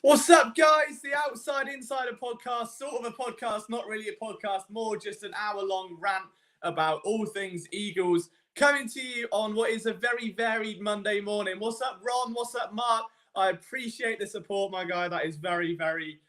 What's up, guys? The Outside Insider podcast, sort of a podcast, not really a podcast, more just an hour-long rant about all things Eagles, coming to you on what is a very varied Monday morning. What's up, Ron? What's up, Mark? I appreciate the support, my guy. That is very, very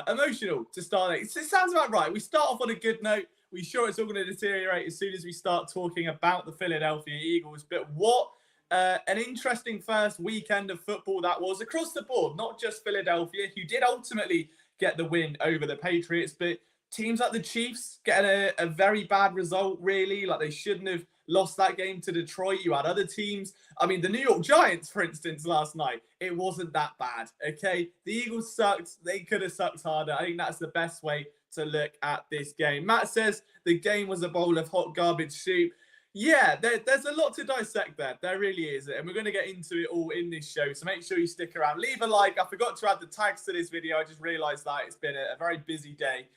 emotional to start. It sounds about right. We start off on a good note. We're sure it's all going to deteriorate as soon as we start talking about the Philadelphia Eagles. But what an interesting first weekend of football that was across the board, not just Philadelphia, who did ultimately get the win over the Patriots, but teams like the Chiefs getting a very bad result, really. Like, they shouldn't have lost that game to Detroit. You had other teams. I mean, the New York Giants, for instance, last night, it wasn't that bad, okay? The Eagles sucked. They could have sucked harder. I think that's the best way to look at this game. Matt says the game was a bowl of hot garbage soup. Yeah, there's a lot to dissect there. There really is. And we're going to get into it all in this show. So make sure you stick around. Leave a like. I forgot to add the tags to this video. I just realized that it's been a very busy day.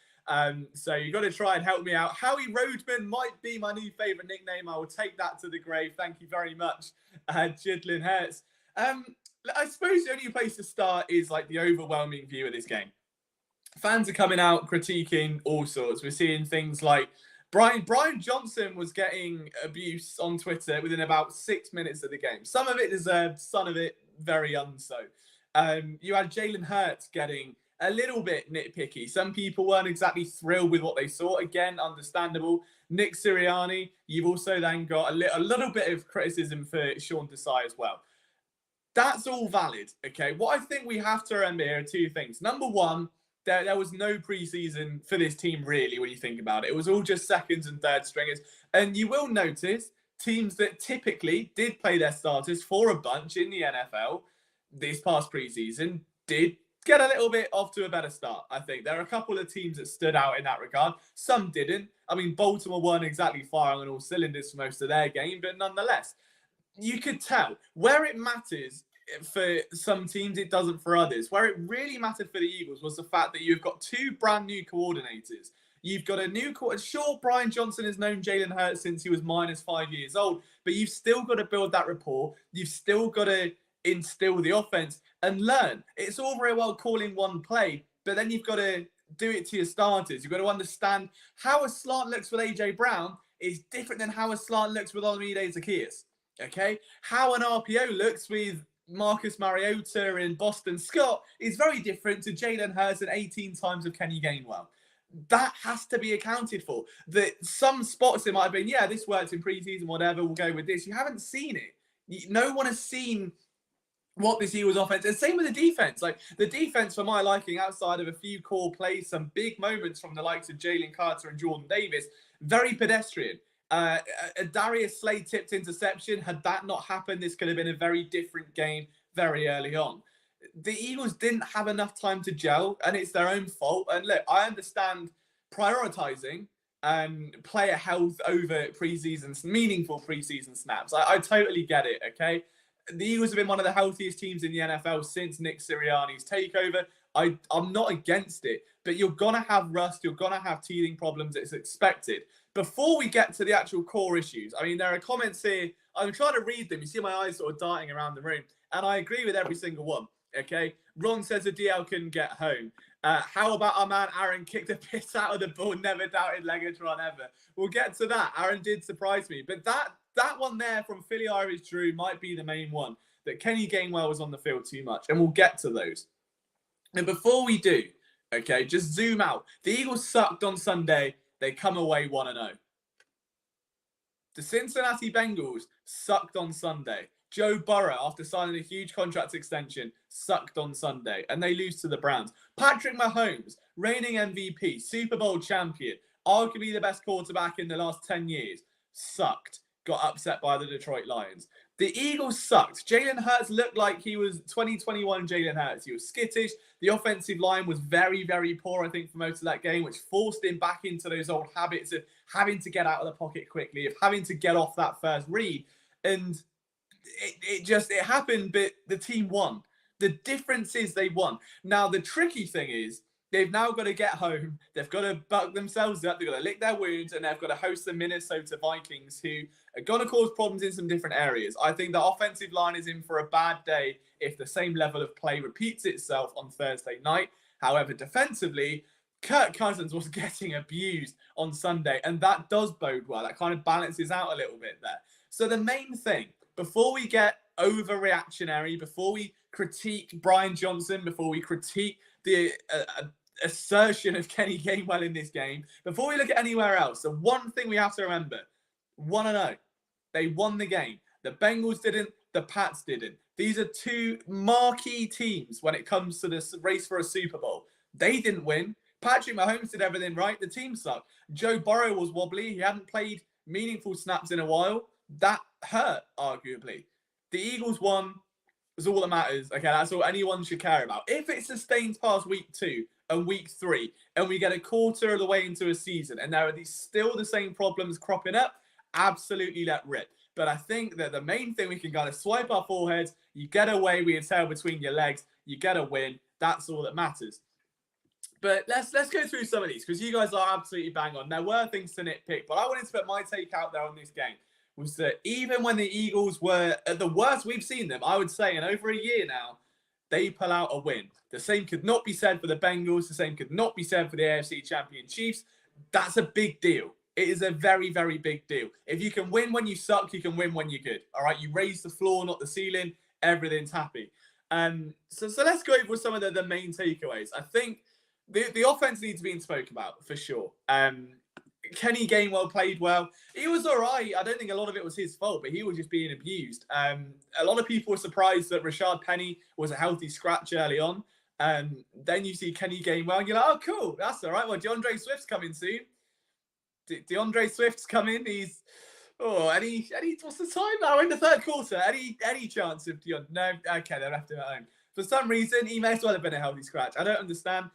So you've got to try and help me out. Howie Roadman might be my new favorite nickname. I will take that to the grave. Thank you very much, Jalen Hurts. I suppose the only place to start is like the overwhelming view of this game. Fans are coming out critiquing all sorts. We're seeing things like Brian Johnson was getting abuse on Twitter within about 6 minutes of the game. Some of it deserved, some of it very unso. You had Jalen Hurts getting a little bit nitpicky. Some people weren't exactly thrilled with what they saw. Again, understandable. Nick Sirianni, you've also then got a little bit of criticism for Sean Desai as well. That's all valid, okay? What I think we have to remember here are two things. Number one, there was no preseason for this team, really, when you think about it. It was all just seconds and third stringers. And you will notice teams that typically did play their starters for a bunch in the NFL this past preseason did get a little bit off to a better start, I think. There are a couple of teams that stood out in that regard. Some didn't. I mean, Baltimore weren't exactly firing on all cylinders for most of their game, but nonetheless, you could tell where it matters. For some teams, it doesn't for others. Where it really mattered for the Eagles was the fact that you've got two brand new coordinators. You've got a new coordinator. Sure, Brian Johnson has known Jalen Hurts since he was -5 years old, but you've still got to build that rapport. You've still got to instill the offense and learn. It's all very well calling one play, but then you've got to do it to your starters. You've got to understand how a slant looks with A.J. Brown is different than how a slant looks with Olamide Zaccheaus, okay? How an RPO looks with Marcus Mariota and Boston Scott is very different to Jalen Hurts and 18 times of Kenny Gainwell. That has to be accounted for. That some spots it might have been, yeah, this worked in preseason, whatever, we'll go with this. You haven't seen it. No one has seen what this Eagles offense is. Same with the defense. Like, the defense, for my liking, outside of a few core plays, some big moments from the likes of Jalen Carter and Jordan Davis, very pedestrian. A Darius Slade tipped interception. Had that not happened, this could have been a very different game very early on. The Eagles didn't have enough time to gel, and it's their own fault. And look, I understand prioritizing player health over meaningful preseason snaps. I totally get it, okay? The Eagles have been one of the healthiest teams in the NFL since Nick Sirianni's takeover. I'm not against it, but you're going to have rust. You're going to have teething problems. It's expected. Before we get to the actual core issues, I mean, there are comments here. I'm trying to read them. You see my eyes sort of darting around the room, and I agree with every single one, okay? Ron says the DL couldn't get home. How about our man Aaron kicked the piss out of the ball, never doubted Legatron ever? We'll get to that. Aaron did surprise me. But that one there from Philly Irish Drew might be the main one, that Kenny Gainwell was on the field too much, and we'll get to those. And before we do, okay, just zoom out. The Eagles sucked on Sunday. They come away 1-0. The Cincinnati Bengals sucked on Sunday. Joe Burrow, after signing a huge contract extension, sucked on Sunday, and they lose to the Browns. Patrick Mahomes, reigning MVP, Super Bowl champion, arguably the best quarterback in the last 10 years, sucked. Got upset by the Detroit Lions. The Eagles sucked. Jalen Hurts looked like he was 2021 Jalen Hurts. He was skittish. The offensive line was very, very poor, I think, for most of that game, which forced him back into those old habits of having to get out of the pocket quickly, of having to get off that first read. And it happened, but the team won. The difference is they won. Now, the tricky thing is, They've now got to get home. They've got to buck themselves up. They've got to lick their wounds, and they've got to host the Minnesota Vikings, who are going to cause problems in some different areas. I think the offensive line is in for a bad day if the same level of play repeats itself on Thursday night. However, defensively, Kirk Cousins was getting abused on Sunday, and that does bode well. That kind of balances out a little bit there. So the main thing, before we get overreactionary, before we critique Brian Johnson, before we critique the assertion of Kenny Gainwell in this game, before we look at anywhere else, the one thing we have to remember, 1-0. They won the game. The Bengals didn't, the Pats didn't. These are two marquee teams when it comes to this race for a Super Bowl. They didn't win. Patrick Mahomes did everything right. The team sucked. Joe Burrow was wobbly. He hadn't played meaningful snaps in a while. That hurt, arguably. The Eagles won. Is all that matters. Okay, that's all anyone should care about. If it sustains past week 2 and week 3, and we get a quarter of the way into a season, and there are still the same problems cropping up, absolutely let rip. But I think that the main thing we can kind of swipe our foreheads, you get away with your tail between your legs, you get a win. That's all that matters. But let's go through some of these, because you guys are absolutely bang on. There were things to nitpick, but I wanted to put my take out there on this game. Was that even when the Eagles were at the worst we've seen them, I would say, in over a year now, they pull out a win. The same could not be said for the Bengals. The same could not be said for the AFC champion Chiefs. That's a big deal. It is a very, very big deal. If you can win when you suck, you can win when you're good. All right, you raise the floor, not the ceiling. Everything's happy. So let's go over some of the main takeaways. I think the offense needs being spoke about for sure. Kenny Gainwell played well. He was all right. I don't think a lot of it was his fault, but he was just being abused. A lot of people were surprised that Rashad Penny was a healthy scratch early on. Then you see Kenny Gainwell, and you're like, oh, cool. That's all right. Well, DeAndre Swift's coming soon. DeAndre Swift's coming. He's, what's the time now? We're in the third quarter. Any chance of DeAndre? No? Okay, they left him at home. For some reason, he may as well have been a healthy scratch. I don't understand.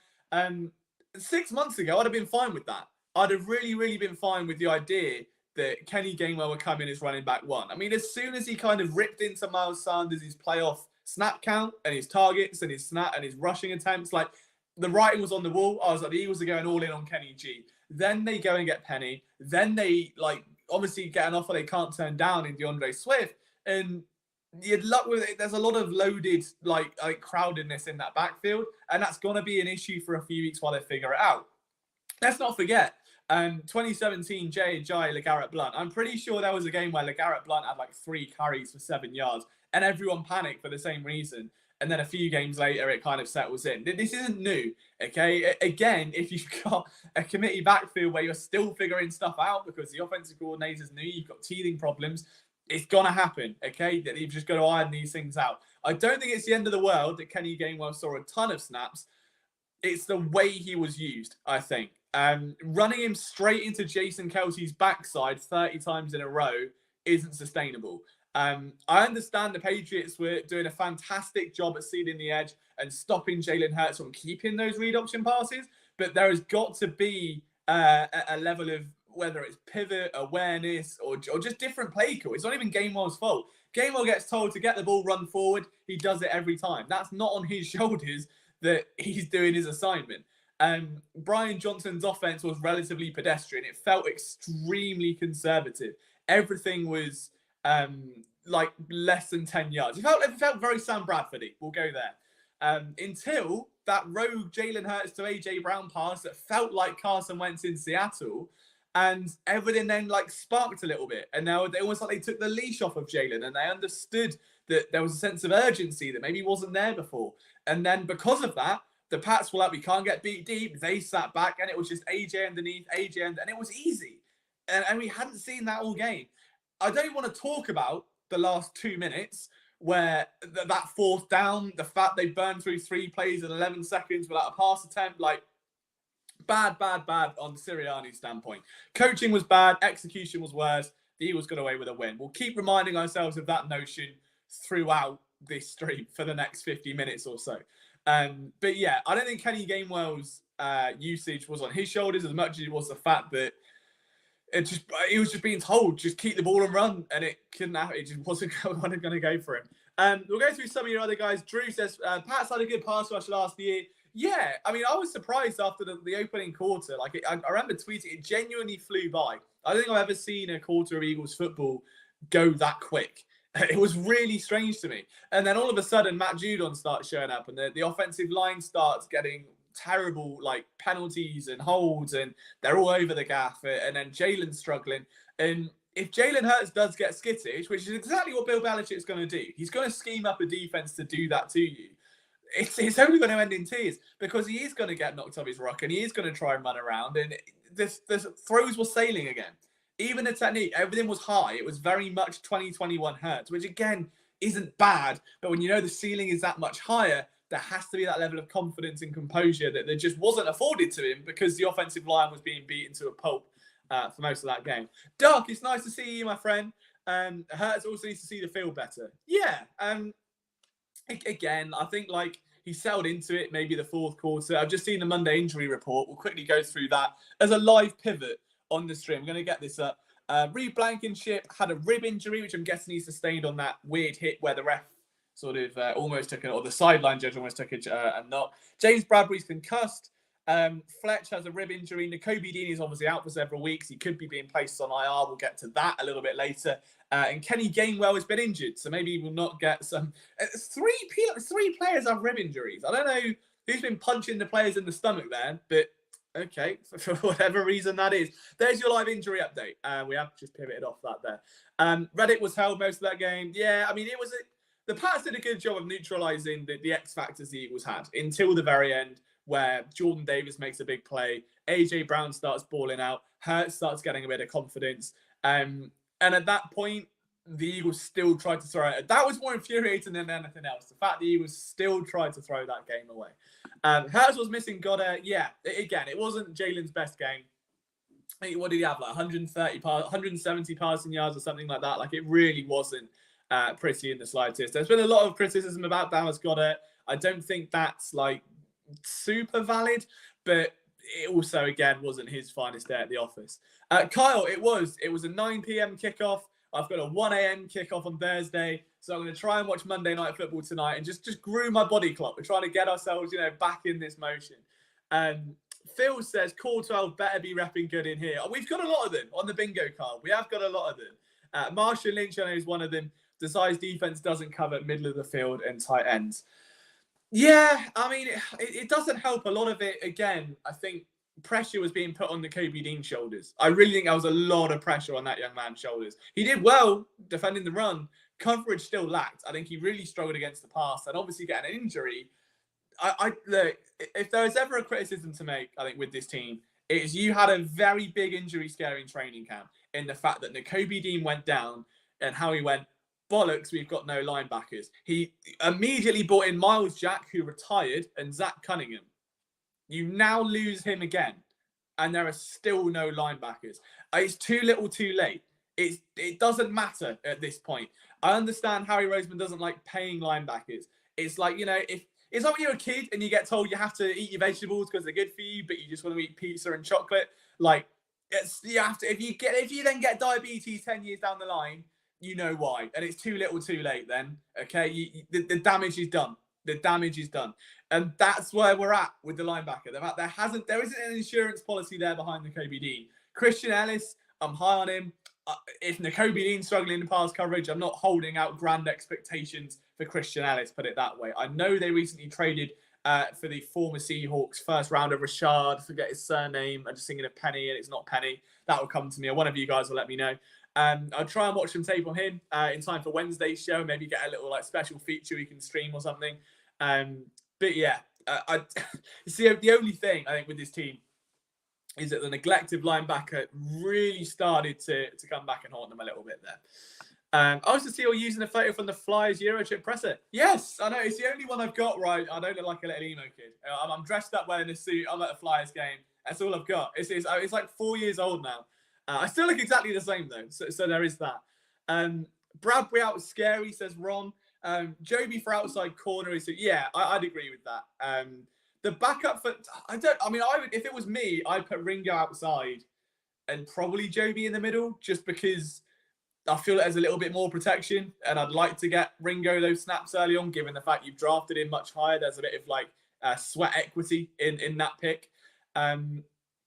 6 months ago, I'd have been fine with that. I'd have really, really been fine with the idea that Kenny Gainwell would come in as running back 1. I mean, as soon as he kind of ripped into Miles Sanders' his playoff snap count and his targets and his snap and his rushing attempts, like, the writing was on the wall. I was like, the Eagles are going all in on Kenny G. Then they go and get Penny. Then they, like, obviously get an offer they can't turn down in DeAndre Swift. And you'd luck with it. There's a lot of loaded, like crowdedness in that backfield. And that's going to be an issue for a few weeks while they figure it out. Let's not forget, 2017 J.J. LeGarrette Blount. I'm pretty sure there was a game where LeGarrette Blount had like 3 carries for 7 yards, and everyone panicked for the same reason. And then a few games later, it kind of settles in. This isn't new, okay? Again, if you've got a committee backfield where you're still figuring stuff out because the offensive coordinator's new, you've got teething problems, it's going to happen, okay? That you've just got to iron these things out. I don't think it's the end of the world that Kenny Gainwell saw a ton of snaps. It's the way he was used, I think. Running him straight into Jason Kelsey's backside 30 times in a row isn't sustainable. I understand the Patriots were doing a fantastic job at sealing the edge and stopping Jalen Hurts from keeping those read option passes, but there has got to be a level of, whether it's pivot, awareness, or just different play call. It's not even Gainwell's fault. Gainwell gets told to get the ball, run forward. He does it every time. That's not on his shoulders that he's doing his assignment. Brian Johnson's offense was relatively pedestrian. It felt extremely conservative. Everything was like less than 10 yards. It felt very Sam Bradfordy. We'll go there. Until that rogue Jalen Hurts to A.J. Brown pass that felt like Carson Wentz in Seattle, and everything then like sparked a little bit. And now they almost like they took the leash off of Jalen, and they understood that there was a sense of urgency that maybe wasn't there before. And then because of that, the Pats were like, we can't get beat deep. They sat back, and it was just AJ underneath, and it was easy. And we hadn't seen that all game. I don't want to talk about the last 2 minutes where that 4th down, the fact they burned through 3 plays in 11 seconds without a pass attempt, like bad on Sirianni's standpoint. Coaching was bad. Execution was worse. The Eagles got away with a win. We'll keep reminding ourselves of that notion throughout this stream for the next 50 minutes or so. But yeah, I don't think Kenny Gainwell's usage was on his shoulders as much as it was the fact that he was just being told, just keep the ball and run, and it couldn't happen. It just wasn't going to go for him. We'll go through some of your other guys. Drew says, Pats had a good pass rush last year. Yeah, I mean, I was surprised after the opening quarter. Like, I remember tweeting, it genuinely flew by. I don't think I've ever seen a quarter of Eagles football go that quick. It was really strange to me. And then all of a sudden, Matt Judon starts showing up, and the offensive line starts getting terrible, like, penalties and holds, and they're all over the gaff. And then Jalen's struggling. And if Jalen Hurts does get skittish, which is exactly what Bill Belichick's going to do, he's going to scheme up a defense to do that to you. It's only going to end in tears, because he is going to get knocked off his rock, and he is going to try and run around, and the throws were sailing again. Even the technique, everything was high. It was very much 2021 Hurts, which again isn't bad, but when you know the ceiling is that much higher, there has to be that level of confidence and composure that there just wasn't afforded to him, because the offensive line was being beaten to a pulp for most of that game. Doc, it's nice to see you, my friend. Hurts also needs to see the field better. Yeah. Again, I think like he settled into it maybe the fourth quarter. I've just seen the Monday injury report. We'll quickly go through that as a live pivot on the stream. I'm going to get this up. Reed Blankenship had a rib injury, which I'm guessing he sustained on that weird hit where the ref sort of almost took it, or the sideline judge almost took it and not. James Bradbury's concussed. Fletch has a rib injury. Nakobe Dean is obviously out for several weeks. He could be being placed on IR. We'll get to that a little bit later. And Kenny Gainwell has been injured, so maybe he will not get some. Three players have rib injuries. I don't know who's been punching the players in the stomach there, but okay, for whatever reason that is. There's your live injury update. We have just pivoted off that there. Reddit was held most of that game. Yeah, I mean, the Pats did a good job of neutralizing the X factors the Eagles had until the very end, where Jordan Davis makes a big play, AJ Brown starts balling out, Hurts starts getting a bit of confidence. And at that point, the Eagles still tried to throw it. That was more infuriating than anything else. The fact the Eagles still tried to throw that game away. Hurts was missing Goddard. Yeah, again, it wasn't Jalen's best game. What did he have? Like 170 passing yards or something like that. Like, it really wasn't pretty in the slightest. There's been a lot of criticism about Dallas Goddard. I don't think that's like super valid, but it also, again, wasn't his finest day at the office. Kyle, it was a 9 p.m. kickoff. I've got a 1 a.m. kickoff on Thursday, so I'm going to try and watch Monday Night Football tonight and just groom my body clock. We're trying to get ourselves, back in this motion. Phil says, Core 12 better be repping good in here. We've got a lot of them on the bingo card. We have got a lot of them. Marshall Lynch, I know, is one of them. Decides defense doesn't cover middle of the field and tight ends. Yeah, I mean, it doesn't help. A lot of it, again, I think pressure was being put on Nakobe Dean's shoulders. I really think there was a lot of pressure on that young man's shoulders. He did well defending the run. Coverage still lacked. I think he really struggled against the pass, and obviously getting an injury. Look, if there was ever a criticism to make, I think, with this team, it's you had a very big injury scare in training camp in the fact that Nakobe Dean went down and how he went, bollocks, we've got no linebackers. He immediately brought in Miles Jack, who retired, and Zach Cunningham. You now lose him again, and there are still no linebackers. It's too little too late. It doesn't matter at this point. I understand Harry Roseman doesn't like paying linebackers. It's like, if it's like when you're a kid and you get told you have to eat your vegetables because they're good for you, but you just want to eat pizza and chocolate. Like, you have to. If you then get diabetes 10 years down the line, you know why, and it's too little too late then. Okay, the damage is done. The damage is done. And that's where we're at with the linebacker. There isn't an insurance policy there behind Nakobe Dean. Christian Ellis, I'm high on him. If Nakobe Dean's struggling in pass coverage, I'm not holding out grand expectations for Christian Ellis, put it that way. I know they recently traded for the former Seahawks first rounder, Rashad, forget his surname. I'm just thinking of Penny, and it's not Penny. That will come to me, or one of you guys will let me know. I'll try and watch some tape on him in time for Wednesday's show. Maybe get a little special feature we can stream or something. But yeah, see, the only thing I think with this team is that the neglect of linebacker really started to come back and haunt them a little bit there. I also see you're using a photo from the Flyers Eurotrip presser. Yes, I know. It's the only one I've got, right? I don't look like a little emo kid. I'm dressed up wearing a suit. I'm at a Flyers game. That's all I've got. It's like 4 years old now. I still look exactly the same, though. So there is that. Bradbury out was scary, says Ron. Joby for outside corner. Yeah, I'd agree with that. The backup for... if it was me, I'd put Ringo outside and probably Joby in the middle, just because I feel like there's a little bit more protection, and I'd like to get Ringo those snaps early on, given the fact you've drafted him much higher. There's a bit of sweat equity in that pick.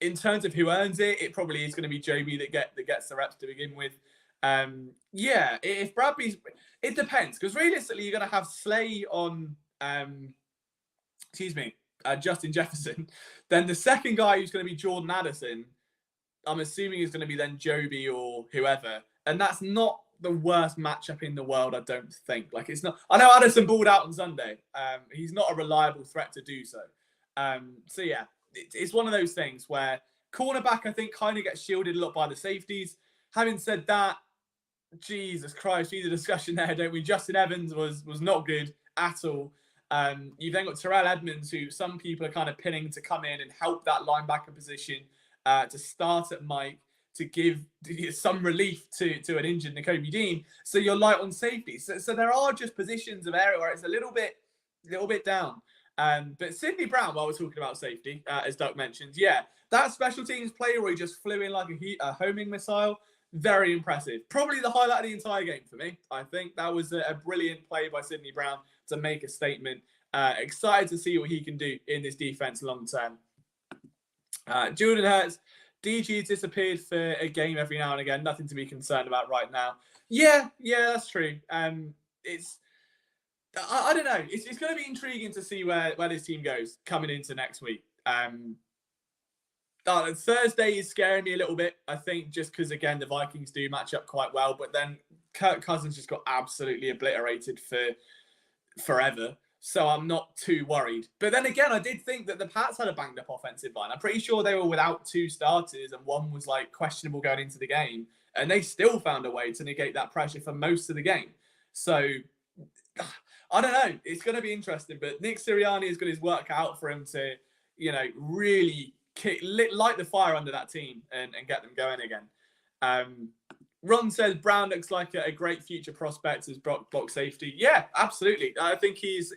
In terms of who earns it, it probably is going to be Joby that gets the reps to begin with. If Bradbury's, it depends, because realistically you're going to have Slay on, Justin Jefferson. Then the second guy who's going to be Jordan Addison, I'm assuming is going to be then Joby or whoever, and that's not the worst matchup in the world, I don't think. Like, it's not. I know Addison balled out on Sunday. He's not a reliable threat to do so. It's one of those things where cornerback, I think, kind of gets shielded a lot by the safeties. Having said that, Jesus Christ, we need a discussion there, don't we? Justin Evans was not good at all. You've then got Terrell Edmonds, who some people are kind of pinning to come in and help that linebacker position, to start at Mike, to give some relief to an injured Nakobe Dean. So you're light on safety. So there are just positions of area where it's a little bit down. But Sidney Brown, while we're talking about safety, as Doug mentioned, that special teams play where he just flew in like a homing missile, very impressive. Probably the highlight of the entire game for me. I think that was a brilliant play by Sidney Brown to make a statement. Excited to see what he can do in this defense long term. Jalen Hurts, DG disappeared for a game every now and again. Nothing to be concerned about right now. Yeah, that's true. I don't know. It's going to be intriguing to see where this team goes coming into next week. Thursday is scaring me a little bit, I think, just because, again, the Vikings do match up quite well. But then Kirk Cousins just got absolutely obliterated for forever. So I'm not too worried. But then again, I did think that the Pats had a banged up offensive line. I'm pretty sure they were without two starters and one was like questionable going into the game. And they still found a way to negate that pressure for most of the game. So I don't know. It's going to be interesting. But Nick Sirianni has got his work out for him to, really light the fire under that team and get them going again. Ron says Brown looks like a great future prospect as box safety. Yeah, absolutely. I think he's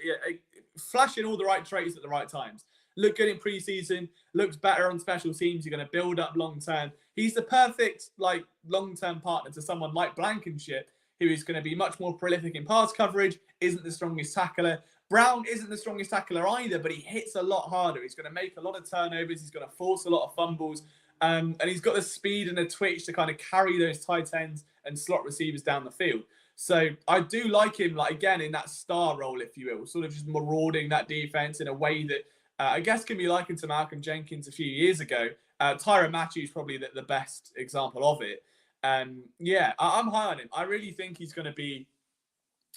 flashing all the right traits at the right times. Looked good in preseason, looks better on special teams. You're going to build up long term. He's the perfect long-term partner to someone like Blankenship, who is going to be much more prolific in pass coverage, isn't the strongest tackler. Brown isn't the strongest tackler either, but he hits a lot harder. He's going to make a lot of turnovers. He's going to force a lot of fumbles. And he's got the speed and the twitch to kind of carry those tight ends and slot receivers down the field. So I do like him, again, in that star role, if you will, sort of just marauding that defense in a way that I guess can be likened to Malcolm Jenkins a few years ago. Tyrann Mathieu is probably the best example of it. I'm high on him. I really think he's going to be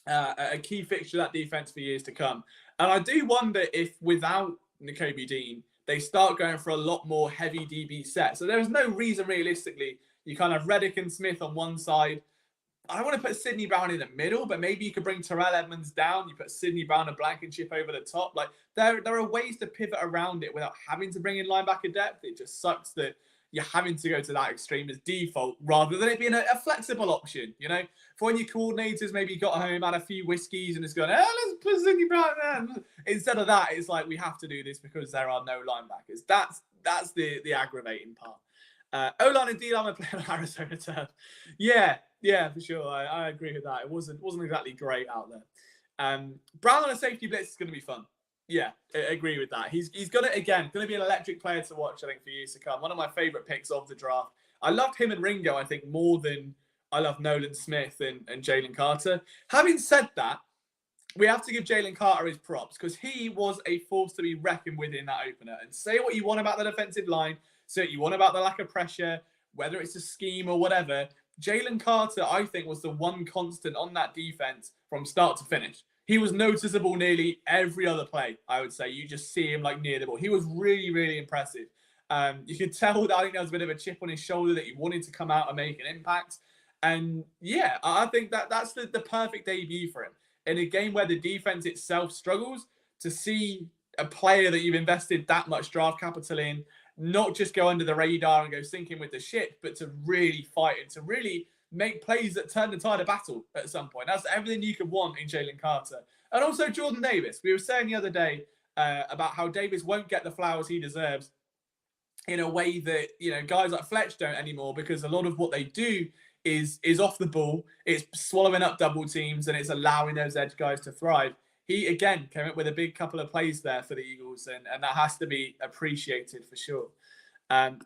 a key fixture of that defense for years to come. And I do wonder if without Nakobe Dean, they start going for a lot more heavy DB sets. So there's no reason, realistically, you kind of Reddick and Smith on one side. I don't want to put Sidney Brown in the middle, but maybe you could bring Terrell Edmonds down. You put Sidney Brown and Blankenship over the top. There are ways to pivot around it without having to bring in linebacker depth. It just sucks that you're having to go to that extreme as default rather than it being a flexible option, For when your coordinators maybe got home, had a few whiskeys and it's going, let's put Sidney Brown there. Instead of that, it's like, we have to do this because there are no linebackers. That's the aggravating part. O-line and D-line are playing on Arizona turf. Yeah, for sure. I agree with that. It wasn't exactly great out there. Brown on a safety blitz is going to be fun. Yeah, I agree with that. He's going to be an electric player to watch, I think, for years to come. One of my favorite picks of the draft. I loved him and Ringo, I think, more than I love Nolan Smith and Jalen Carter. Having said that, we have to give Jalen Carter his props because he was a force to be reckoned with in that opener. And say what you want about the defensive line, say what you want about the lack of pressure, whether it's a scheme or whatever. Jalen Carter, I think, was the one constant on that defense from start to finish. He was noticeable nearly every other play, I would say. You just see him near the ball. He was really, really impressive. You could tell that I think there was a bit of a chip on his shoulder that he wanted to come out and make an impact. And yeah, I think that's the perfect debut for him. In a game where the defense itself struggles, to see a player that you've invested that much draft capital in, not just go under the radar and go sinking with the ship, but to really fight and to really make plays that turn the tide of battle at some point. That's everything you could want in Jalen Carter. And also Jordan Davis. We were saying the other day about how Davis won't get the flowers he deserves in a way that, guys like Fletch don't anymore, because a lot of what they do is off the ball. It's swallowing up double teams and it's allowing those edge guys to thrive. he again came up with a big couple of plays there for the Eagles, and that has to be appreciated for sure.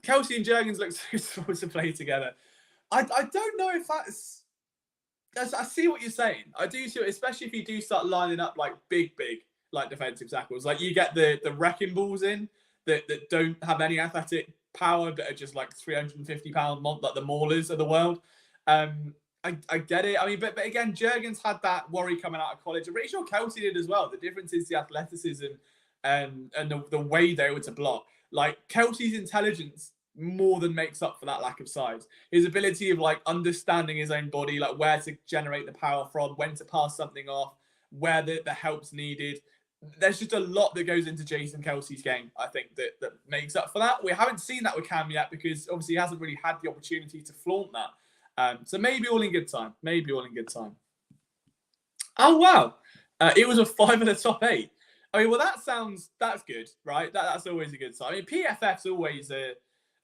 Kelsey and Jurgens look so supposed to play together. I don't know if that's. I see what you're saying. I do see it, especially if you do start lining up like big like defensive tackles. Like you get the wrecking balls in that don't have any athletic power, but are just like 350-pound, like the maulers of the world. I get it. I mean, but again, Jurgens had that worry coming out of college. I'm pretty sure Kelsey did as well. The difference is the athleticism and the way they were to block. Like Kelsey's intelligence more than makes up for that lack of size. His ability of like understanding his own body, like where to generate the power from, when to pass something off, where the help's needed. There's just a lot that goes into Jason Kelsey's game, I think, that makes up for that. We haven't seen that with Cam yet because obviously he hasn't really had the opportunity to flaunt that. So maybe all in good time. Maybe all in good time. Oh, wow. It was a 5 in the top 8. I mean, well, that's good, right? That's always a good sign. I mean, PFF's always a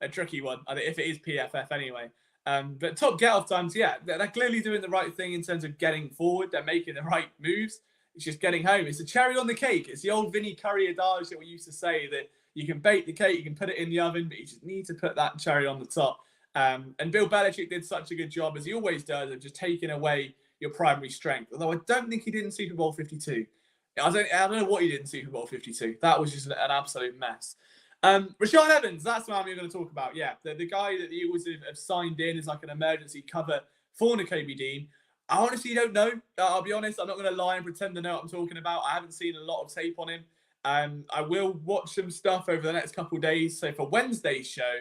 tricky one, I mean, if it is PFF anyway. But top get-off times, yeah, they're clearly doing the right thing in terms of getting forward. They're making the right moves. It's just getting home. It's a cherry on the cake. It's the old Vinny Curry adage that we used to say that you can bake the cake, you can put it in the oven, but you just need to put that cherry on the top. And Bill Belichick did such a good job, as he always does, of just taking away your primary strength. Although I don't think he did in Super Bowl 52. I don't know what he did in Super Bowl 52. That was just an absolute mess. Rashaan Evans, that's what I'm going to talk about. Yeah, the guy that the Eagles have signed in as like an emergency cover for Nakobe Dean. I honestly don't know. I'll be honest. I'm not going to lie and pretend to know what I'm talking about. I haven't seen a lot of tape on him. I will watch some stuff over the next couple of days. So for Wednesday's show,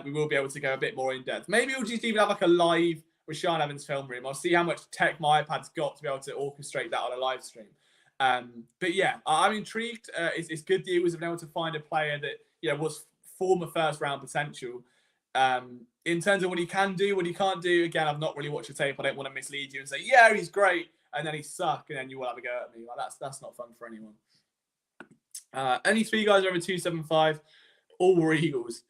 we will be able to go a bit more in depth. Maybe we'll just even have like a live Rashaan Evans film room. I'll see how much tech my iPad's got to be able to orchestrate that on a live stream. But yeah, I'm intrigued. It's good the Eagles have been able to find a player that was former first round potential. In terms of what he can do, what he can't do, again, I've not really watched the tape. I don't want to mislead you and say, yeah, he's great, and then he suck, and then you will have a go at me. Like that's not fun for anyone. Any 3 guys over 275, all were Eagles.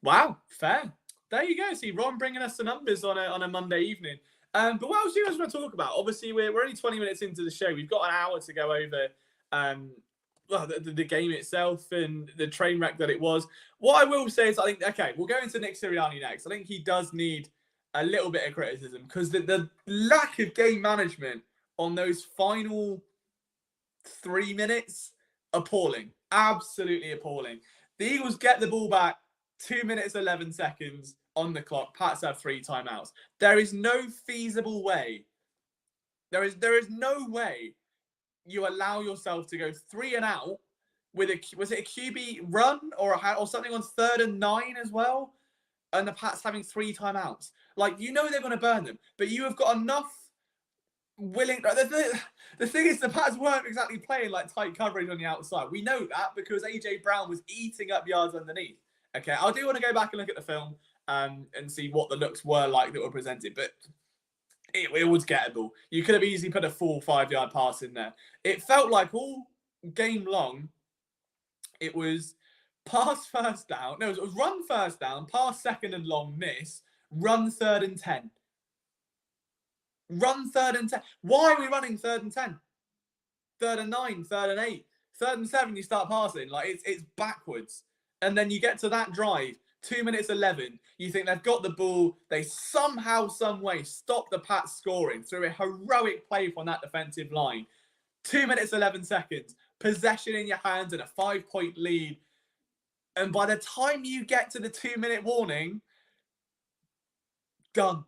Wow, fair. There you go. See, Ron bringing us the numbers on a Monday evening. But what else do you guys want to talk about? Obviously, we're only 20 minutes into the show. We've got an hour to go over the game itself and the train wreck that it was. What I will say is, I think, okay, we'll go into Nick Sirianni next. I think he does need a little bit of criticism because the lack of game management on those final 3 minutes, appalling. Absolutely appalling. The Eagles get the ball back, 2 minutes, 11 seconds on the clock. Pats have 3 timeouts. There is no feasible way. There is no way you allow yourself to go 3 and out with was it a QB run or something on 3rd and 9 as well, and the Pats having 3 timeouts. Like, you know they're going to burn them, but you have got enough willing. The thing is, the Pats weren't exactly playing like tight coverage on the outside. We know that because AJ Brown was eating up yards underneath. Okay, I do want to go back and look at the film and see what the looks were like that were presented, but it was gettable. You could have easily put a 4-5 yard pass in there. It felt like all game long, it was pass first down. No, it was run first down, pass second and long, miss, run 3rd and 10. Run 3rd and 10. Why are we running 3rd and 10? 3rd and 9, 3rd and 8. 3rd and 7, you start passing. Like, it's backwards. And then you get to that drive, 2 minutes 11. You think they've got the ball. They somehow, some way stop the Pats scoring through a heroic play from that defensive line. 2 minutes 11 seconds, possession in your hands and a 5-point lead. And by the time you get to the 2-minute warning, done.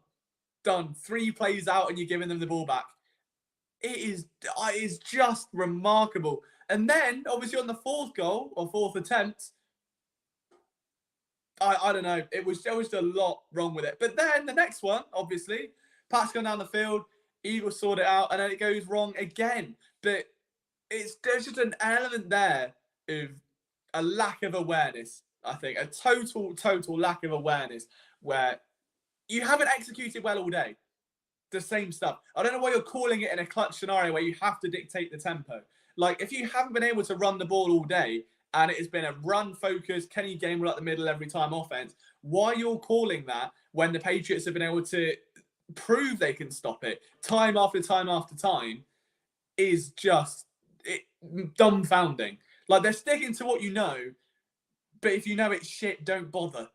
3 plays out and you're giving them the ball back. It is just remarkable. And then, obviously, on the 4th goal or 4th attempt, I don't know. There was just a lot wrong with it. But then the next one, obviously, Pat's gone down the field, Eagles sort it out, and then it goes wrong again. But there's just an element there of a lack of awareness, I think. A total lack of awareness where you haven't executed well all day. The same stuff. I don't know why you're calling it in a clutch scenario where you have to dictate the tempo. Like, if you haven't been able to run the ball all day, and it has been a run-focused, Kenny Gainwell at the middle every time offense, why you're calling that when the Patriots have been able to prove they can stop it time after time after time is just dumbfounding. Like, they're sticking to what you know, but if you know it's shit, don't bother.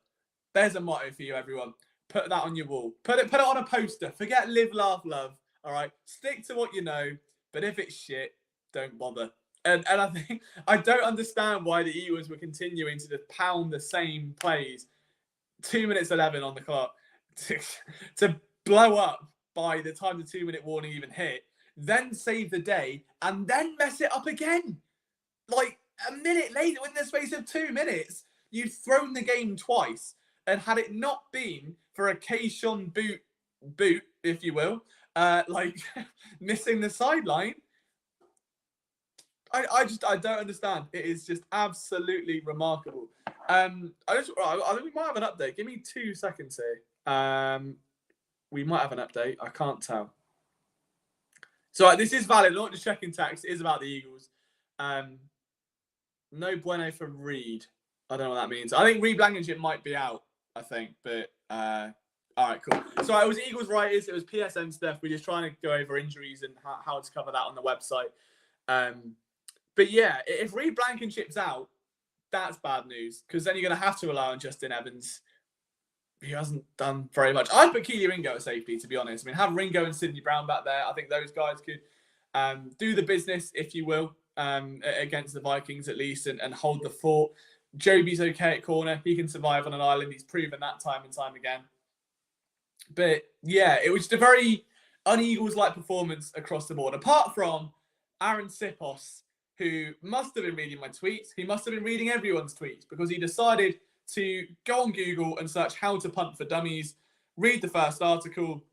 There's a motto for you, everyone. Put that on your wall. Put it on a poster. Forget live, laugh, love. All right? Stick to what you know, but if it's shit, don't bother. And I think I don't understand why the Eagles were continuing to just pound the same plays 2 minutes 11 on the clock to blow up by the time the 2-minute warning even hit, then save the day, and then mess it up again. Like, a minute later, within the space of 2 minutes, you've thrown the game twice. And had it not been for a Keishon boot, if you will, missing the sideline, I don't understand. It is just absolutely remarkable. I think we might have an update. Give me 2 seconds here. We might have an update. I can't tell. So this is valid. Not just checking text. It is about the Eagles. No bueno for Reed. I don't know what that means. I think Reed Blankenship might be out, I think. But all right, cool. So it was Eagles writers. It was PSN stuff. We're just trying to go over injuries and how to cover that on the website. But yeah, if Reed Blankenship's out, that's bad news, because then you're going to have to rely on Justin Evans. He hasn't done very much. I'd put Keely Ringo at safety, to be honest. I mean, have Ringo and Sidney Brown back there. I think those guys could do the business, if you will, against the Vikings at least, and hold the fort. Joby's okay at corner. He can survive on an island. He's proven that time and time again. But yeah, it was just a very un-Eagles-like performance across the board. Apart from Aaron Sipos, who must have been reading my tweets. He must have been reading everyone's tweets, because he decided to go on Google and search how to punt for dummies, read the first article,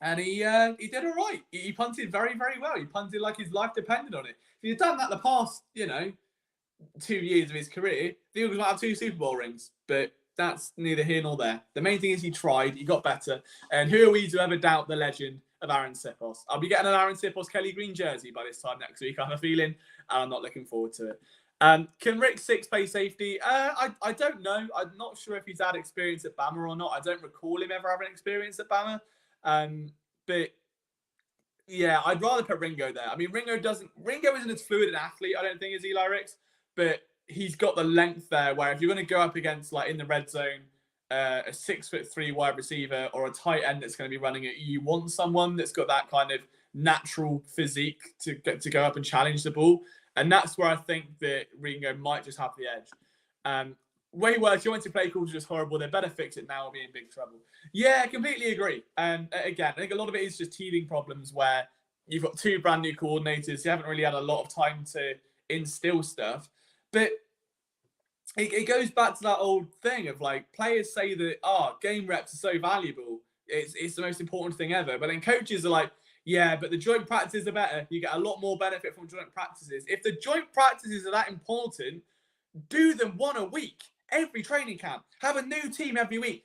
and he did all right. He punted very, very well. He punted like his life depended on it. If he'd done that the past, 2 years of his career, the Eagles might have 2 Super Bowl rings, but that's neither here nor there. The main thing is he tried, he got better, and who are we to ever doubt the legend of Aaron Sipos? I'll be getting an Aaron Sipos Kelly Green jersey by this time next week, I have a feeling, and I'm not looking forward to it. Can Rick Six play safety? I don't know. I'm not sure if he's had experience at Bama or not. I don't recall him ever having experience at Bama. But yeah, I'd rather put Ringo there. I mean, Ringo isn't as fluid an athlete, I don't think, as Eli Ricks, but he's got the length there where if you're going to go up against, like, in the red zone, a 6'3" wide receiver or a tight end that's going to be running it, you want someone that's got that kind of natural physique to go up and challenge the ball. And that's where I think that Ringo might just have the edge. Way worse. Your play calls are just horrible. They better fix it now or be in big trouble. Yeah, completely agree. And again, I think a lot of it is just teething problems where you've got 2 brand new coordinators. You haven't really had a lot of time to instill stuff. But it goes back to that old thing of, like, players say that, game reps are so valuable. It's the most important thing ever. But then coaches are like, yeah, but the joint practices are better. You get a lot more benefit from joint practices. If the joint practices are that important, do them 1 a week, every training camp. Have a new team every week.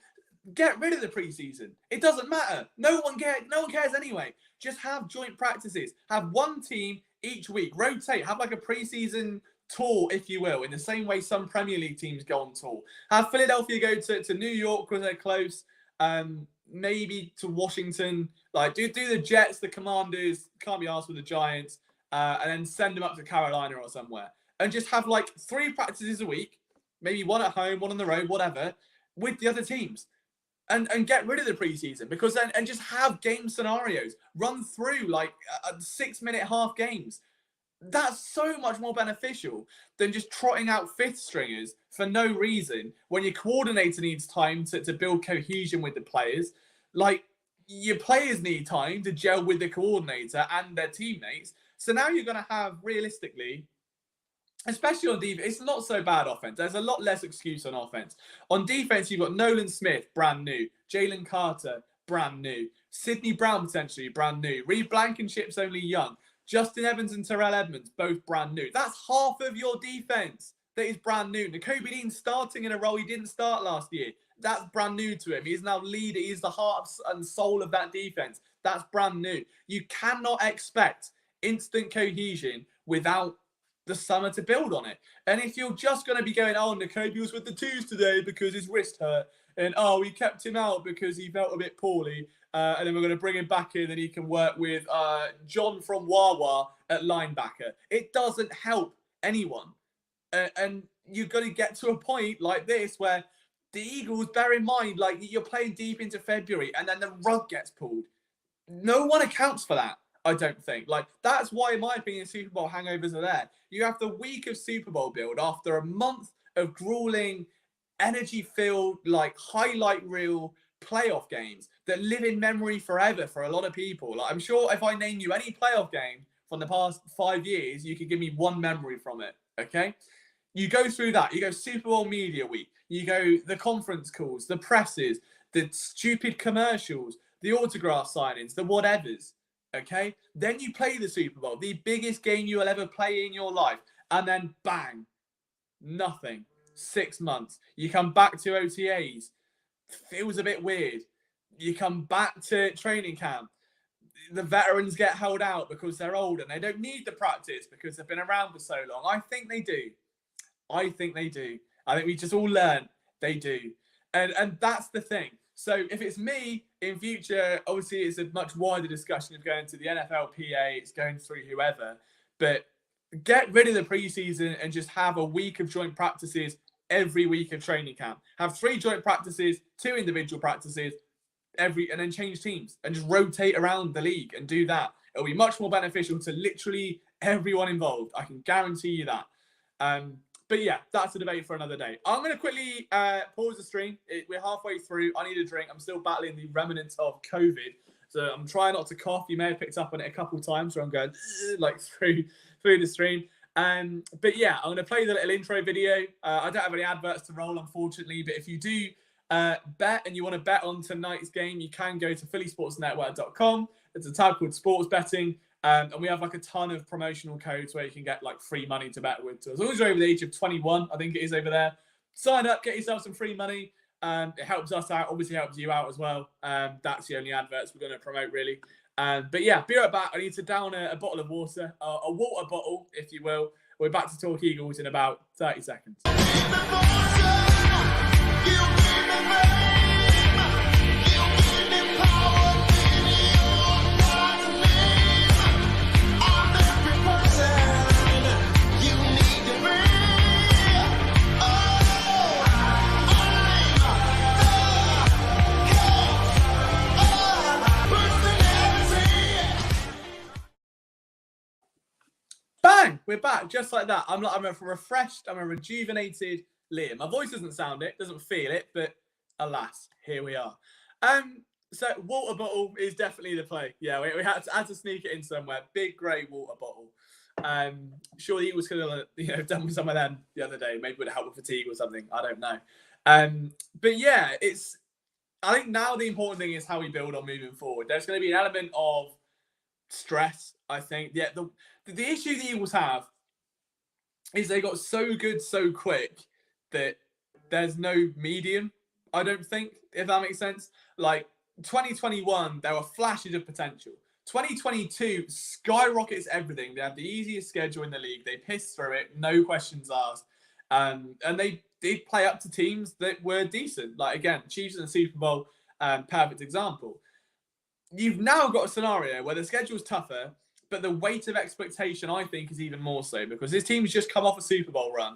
Get rid of the preseason. It doesn't matter. No one cares anyway. Just have joint practices. Have 1 team each week. Rotate. Have like a preseason tour, if you will, in the same way some Premier League teams go on tour. Have Philadelphia go to New York because they're close. Maybe to Washington. Like, do the Jets, the Commanders, can't be asked with the Giants, and then send them up to Carolina or somewhere. And just have, like, 3 practices a week, maybe 1 at home, 1 on the road, whatever, with the other teams. And get rid of the preseason, because then, and just have game scenarios. Run through, like, 6-minute half games. That's so much more beneficial than just trotting out 5th stringers for no reason when your coordinator needs time to build cohesion with the players. Like, your players need time to gel with the coordinator and their teammates. So now you're going to have, realistically, especially on defense, it's not so bad offense. There's a lot less excuse on offense. On defense, you've got Nolan Smith, brand new. Jalen Carter, brand new. Sidney Brown, potentially, brand new. Reed Blankenship's only young. Justin Evans and Terrell Edmonds, both brand new. That's half of your defense that is brand new. Nakobe Dean starting in a role he didn't start last year. That's brand new to him. He's now leader. He's the heart and soul of that defense. That's brand new. You cannot expect instant cohesion without the summer to build on it. And if you're just going to be going, Nakobe was with the 2s today because his wrist hurt, and we kept him out because he felt a bit poorly, and then we're going to bring him back in and he can work with John from Wawa at linebacker. It doesn't help anyone. And you're going to get to a point like this where the Eagles, bear in mind, like, you're playing deep into February and then the rug gets pulled. No one accounts for that, I don't think. Like, that's why, in my opinion, Super Bowl hangovers are there. You have the week of Super Bowl build after a month of grueling, energy-filled, like, highlight reel playoff games that live in memory forever for a lot of people. Like, I'm sure if I name you any playoff game from the past 5 years, you could give me one memory from it, okay? You go through that. You go Super Bowl media week. You go the conference calls, the presses, the stupid commercials, the autograph signings, the whatevers, okay? Then you play the Super Bowl, the biggest game you will ever play in your life. And then bang, nothing. 6 months. You come back to OTAs. Feels a bit weird. You come back to training camp. The veterans get held out because they're old and they don't need the practice because they've been around for so long. I think they do. I think we just all learn they do. And that's the thing. So if it's me in future, obviously it's a much wider discussion of going to the NFLPA, it's going through whoever. But get rid of the preseason and just have a week of joint practices every week of training camp. Have 3 joint practices, 2 individual practices, and then change teams and just rotate around the league and do that. It'll be much more beneficial to literally everyone involved. I can guarantee you that. But yeah, that's a debate for another day. I'm going to quickly pause the stream. We're halfway through. I need a drink. I'm still battling the remnants of COVID. So I'm trying not to cough. You may have picked up on it a couple of times where I'm going like through the stream. But yeah, I'm going to play the little intro video. I don't have any adverts to roll, unfortunately. But if you do bet and you want to bet on tonight's game, you can go to phillysportsnetwork.com. There's a tab called Sports Betting. And we have like a ton of promotional codes where you can get like free money to bet with. So as long as you're over the age of 21, I think it is over there, sign up, get yourself some free money. It helps us out, obviously helps you out as well. That's the only adverts we're going to promote, really. But yeah, be right back. I need to down a bottle of water, a water bottle, if you will. We're back to talk Eagles in about 30 seconds. Bang! We're back, just like that. I'm a refreshed, I'm a rejuvenated Liam. My voice doesn't sound it, doesn't feel it, but alas, here we are. So water bottle is definitely the play. Yeah, we had to sneak it in somewhere. Big grey water bottle. Sure, the Eagles could have done with some of them the other day. Maybe would have helped with fatigue or something. I don't know. But yeah, I think now the important thing is how we build on moving forward. There's going to be an element of stress, I think. Yeah, the issue the Eagles have is they got so good so quick that there's no medium, I don't think, if that makes sense. Like 2021, there were flashes of potential. 2022 skyrockets everything. They have the easiest schedule in the league. They pissed through it, no questions asked. And they did play up to teams that were decent. Like, again, Chiefs in the Super Bowl, perfect example. You've now got a scenario where the schedule's tougher, but the weight of expectation, I think, is even more so because this team's just come off a Super Bowl run.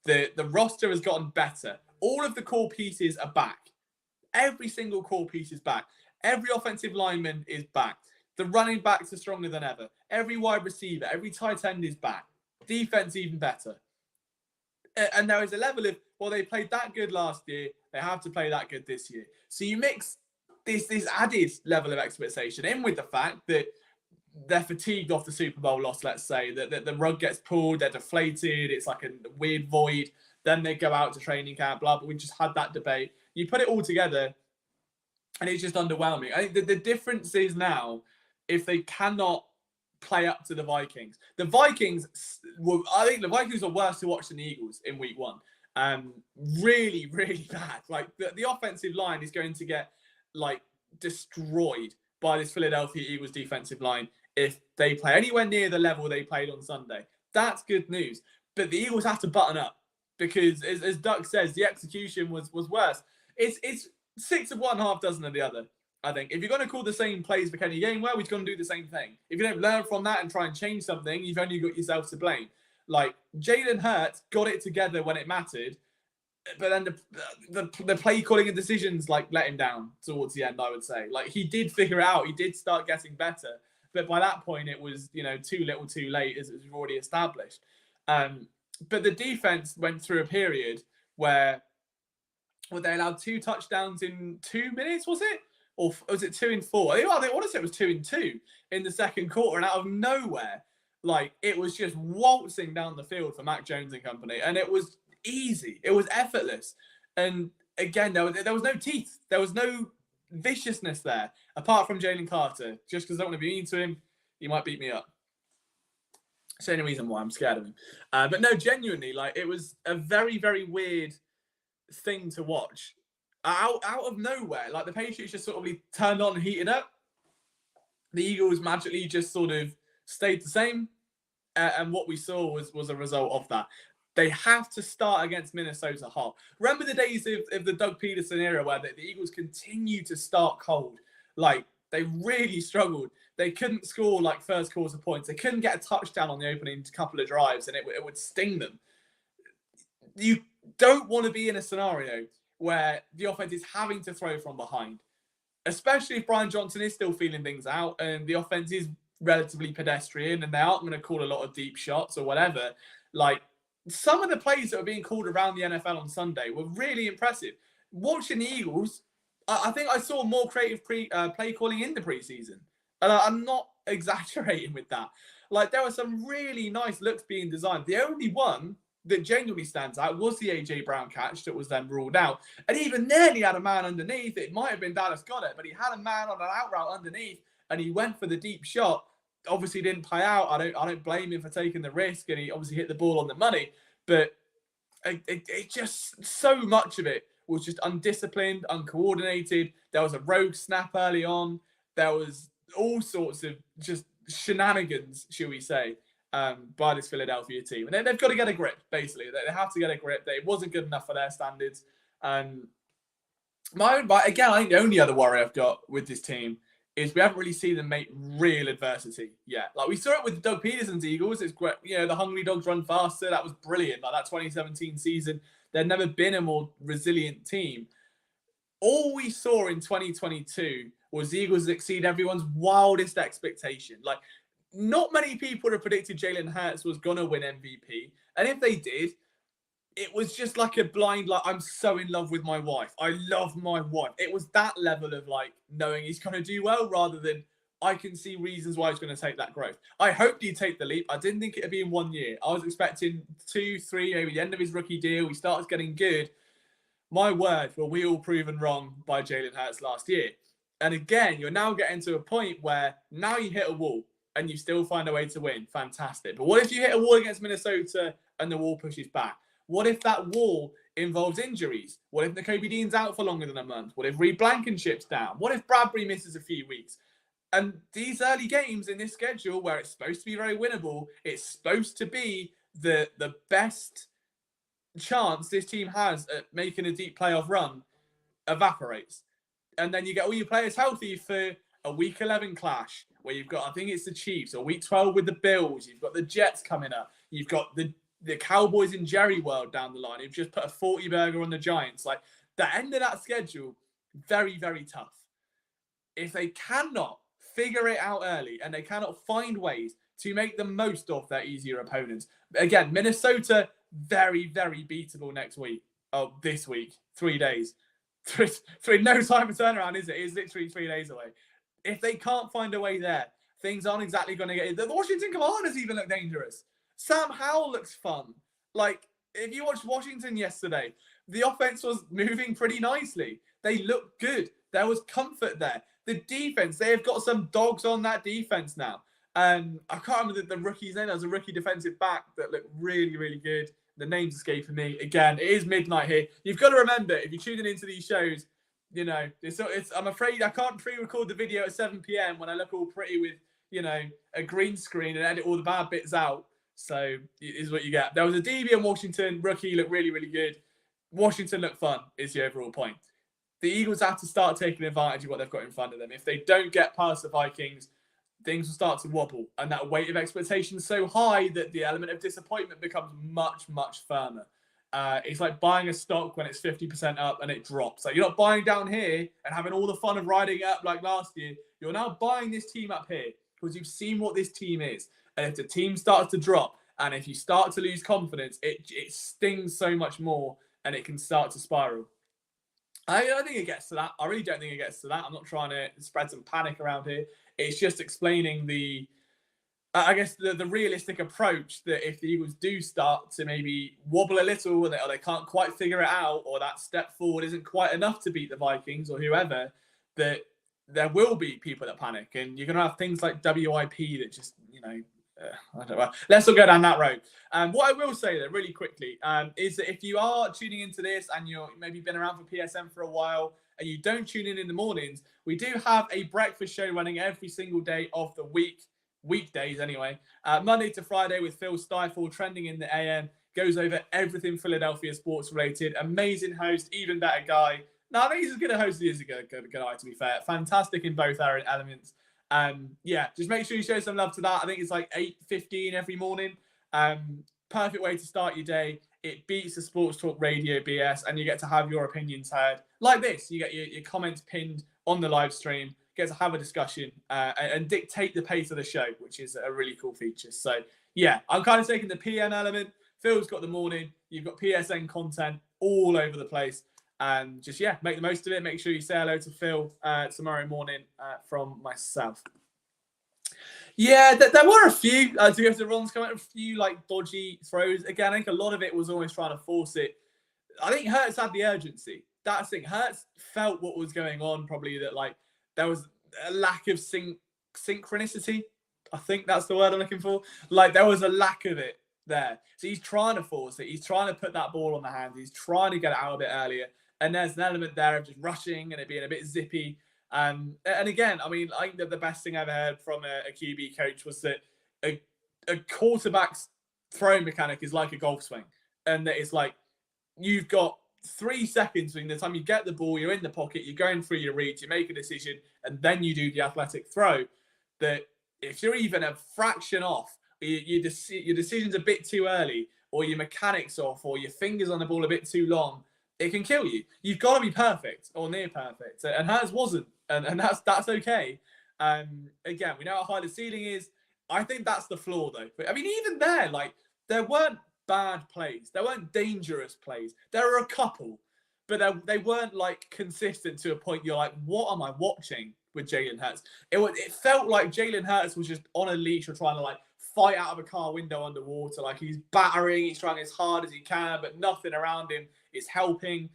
The roster has gotten better. All of the core pieces are back. Every single core piece is back. Every offensive lineman is back. The running backs are stronger than ever. Every wide receiver, every tight end is back. Defense even better. And there is a level of, well, they played that good last year. They have to play that good this year. So you mix this added level of expectation in with the fact that they're fatigued off the Super Bowl loss, let's say, that the rug gets pulled, they're deflated, it's like a weird void. Then they go out to training camp, blah, but we just had that debate. You put it all together, and it's just underwhelming. I think the difference is now, if they cannot play up to the Vikings. I think the Vikings are worse to watch than the Eagles in week 1. Really, really bad. Like, the offensive line is going to get, like, destroyed by this Philadelphia Eagles defensive line if they play anywhere near the level they played on Sunday. That's good news. But the Eagles have to button up because, as Duck says, the execution was worse. it's 6 of one, half dozen of the other. I think if you're going to call the same plays for Kenny Gainwell, he's going to do the same thing. If you don't learn from that and try and change something, you've only got yourself to blame. Like, Jalen Hurts got it together when it mattered, but then the play calling and decisions like let him down towards the end, I would say. Like, he did figure it out. He did start getting better. But by that point, it was, too little too late, as we've already established. But the defense went through a period where they allowed 2 touchdowns in 2 minutes, was it? Or was it 2 in 4? I want to say it was 2 in 2 in the second quarter. And out of nowhere, like, it was just waltzing down the field for Mac Jones and company. And it was easy. It was effortless. And again, there was no teeth. There was no viciousness there, apart from Jalen Carter. Just because I don't want to be mean to him, he might beat me up. That's the only reason why I'm scared of him. But no, genuinely, like, it was a very, very weird thing to watch. Out of nowhere, like, the Patriots just sort of turned on and heated up. The Eagles magically just sort of stayed the same. And what we saw was a result of that. They have to start against Minnesota hot. Remember the days of the Doug Peterson era where the Eagles continue to start cold. Like, they really struggled. They couldn't score, like, first quarter points. They couldn't get a touchdown on the opening couple of drives, and it would sting them. You don't want to be in a scenario where the offense is having to throw from behind, especially if Brian Johnson is still feeling things out and the offense is relatively pedestrian and they aren't going to call a lot of deep shots or whatever. Like, some of the plays that were being called around the NFL on Sunday were really impressive. Watching the Eagles, I think I saw more creative play calling in the preseason. And I'm not exaggerating with that. Like, there were some really nice looks being designed. The only one that genuinely stands out was the A.J. Brown catch that was then ruled out. And even then, he had a man underneath. It might have been Dallas Goedert, but he had a man on an out route underneath, and he went for the deep shot. Obviously didn't pay out. I don't blame him for taking the risk, and he obviously hit the ball on the money. But it just, so much of it was just undisciplined, uncoordinated. There was a rogue snap early on. There was all sorts of just shenanigans, shall we say, by this Philadelphia team. And they've got to get a grip, basically. They have to get a grip. It wasn't good enough for their standards. Again, I think the only other worry I've got with this team is we haven't really seen them make real adversity yet. Like, we saw it with Doug Peterson's Eagles. It's great. The hungry dogs run faster. That was brilliant. Like, that 2017 season, there'd never been a more resilient team. All we saw in 2022 was the Eagles exceed everyone's wildest expectation. Like, not many people would have predicted Jalen Hurts was going to win MVP. And if they did, it was just like a blind, like, I'm so in love with my wife. I love my wife. It was that level of, like, knowing he's going to do well rather than I can see reasons why he's going to take that growth. I hoped he'd take the leap. I didn't think it'd be in 1 year. I was expecting 2, 3, maybe the end of his rookie deal. He starts getting good. My word, were we all proven wrong by Jalen Hurts last year. And again, you're now getting to a point where now you hit a wall and you still find a way to win. Fantastic. But what if you hit a wall against Minnesota and the wall pushes back? What if that wall involves injuries? What if Nakobe Dean's out for longer than a month? What if Reed Blankenship's down? What if Bradbury misses a few weeks? And these early games in this schedule, where it's supposed to be very winnable, it's supposed to be the best chance this team has at making a deep playoff run, evaporates. And then you get all your players healthy for a week 11 clash where you've got, I think it's the Chiefs, or week 12 with the Bills. You've got the Jets coming up. You've got the Cowboys in Jerry World down the line. You've just put a 40 burger on the Giants. Like, the end of that schedule, very, very tough. If they cannot figure it out early and they cannot find ways to make the most of their easier opponents. Again, Minnesota, very, very beatable next week. Oh, this week, 3 days. No time for turnaround, is it? It's literally 3 days away. If they can't find a way there, things aren't exactly going to get... The Washington Commanders even look dangerous. Sam Howell looks fun. Like, if you watched Washington yesterday, the offense was moving pretty nicely. They looked good. There was comfort there. The defense, they have got some dogs on that defense now. I can't remember the rookie's name. There was a rookie defensive back that looked really, really good. The name's escaping me. Again, it is midnight here. You've got to remember, if you're tuning into these shows, you know, I'm afraid I can't pre-record the video at 7 p.m. when I look all pretty with, you know, a green screen and edit all the bad bits out. So it is what you get. There was a DB in Washington. Rookie looked really, really good. Washington looked fun is the overall point. the Eagles have to start taking advantage of what they've got in front of them. If they don't get past the Vikings, things will start to wobble, and that weight of expectation is so high that the element of disappointment becomes much, much firmer. It's like buying a stock when it's 50% up and it drops. Like, you're not buying down here and having all the fun of riding it up like last year. You're now buying this team up here because you've seen what this team is. And if the team starts to drop and if you start to lose confidence, it stings so much more and it can start to spiral. I think it gets to that. I really don't think it gets to that. I'm not trying to spread some panic around here. It's just explaining the realistic approach that if the Eagles do start to maybe wobble a little, or they can't quite figure it out, or that step forward isn't quite enough to beat the Vikings or whoever, that there will be people that panic. And you're going to have things like WIP that just, I don't know. Let's not go down that road. What I will say, though, really quickly, is that if you are tuning into this and you're maybe been around for PSM for a while and you don't tune in the mornings, we do have a breakfast show running every single day of the week, weekdays anyway, Monday to Friday with Phil Stifle, trending in the AM, goes over everything Philadelphia sports related. Amazing host, even better guy. No, I think he's as good a host as he is a good guy, to be fair. Fantastic in both elements. Just make sure you show some love to that. I think it's like 8:15 every morning. Perfect way to start your day. It beats the sports talk radio BS, and you get to have your opinions heard like this. You get your comments pinned on the live stream, get to have a discussion and dictate the pace of the show, which is a really cool feature. So yeah, I'm kind of taking the PM element. Phil's got the morning. You've got PSN content all over the place. And just, make the most of it. Make sure you say hello to Phil tomorrow morning from myself. Yeah, there were a few, to go to Ron's comment, a few like dodgy throws. Again, I think a lot of it was almost trying to force it. I think Hurts had the urgency. That's the thing. Hurts felt what was going on, probably that like there was a lack of synchronicity. I think that's the word I'm looking for. Like there was a lack of it there. So he's trying to force it. He's trying to put that ball on the hand. He's trying to get it out a bit earlier. And there's an element there of just rushing and it being a bit zippy. And again, I mean, I think that the best thing I ever heard from a QB coach was that a quarterback's throwing mechanic is like a golf swing. And that it's like you've got 3 seconds between the time you get the ball, you're in the pocket, you're going through your reads, you make a decision, and then you do the athletic throw. That if you're even a fraction off, your decision's a bit too early, or your mechanics off, or your fingers on the ball a bit too long, it can kill you. You've got to be perfect or near perfect. And hers wasn't. And that's okay. Again, we know how high the ceiling is. I think that's the flaw, though. But, I mean, even there, like, there weren't bad plays. There weren't dangerous plays. There were a couple. But they weren't, like, consistent to a point you're like, what am I watching with Jalen Hurts? It felt like Jalen Hurts was just on a leash or trying to, like, fight out of a car window underwater. Like, he's battering, he's trying as hard as he can, but nothing around him is helping.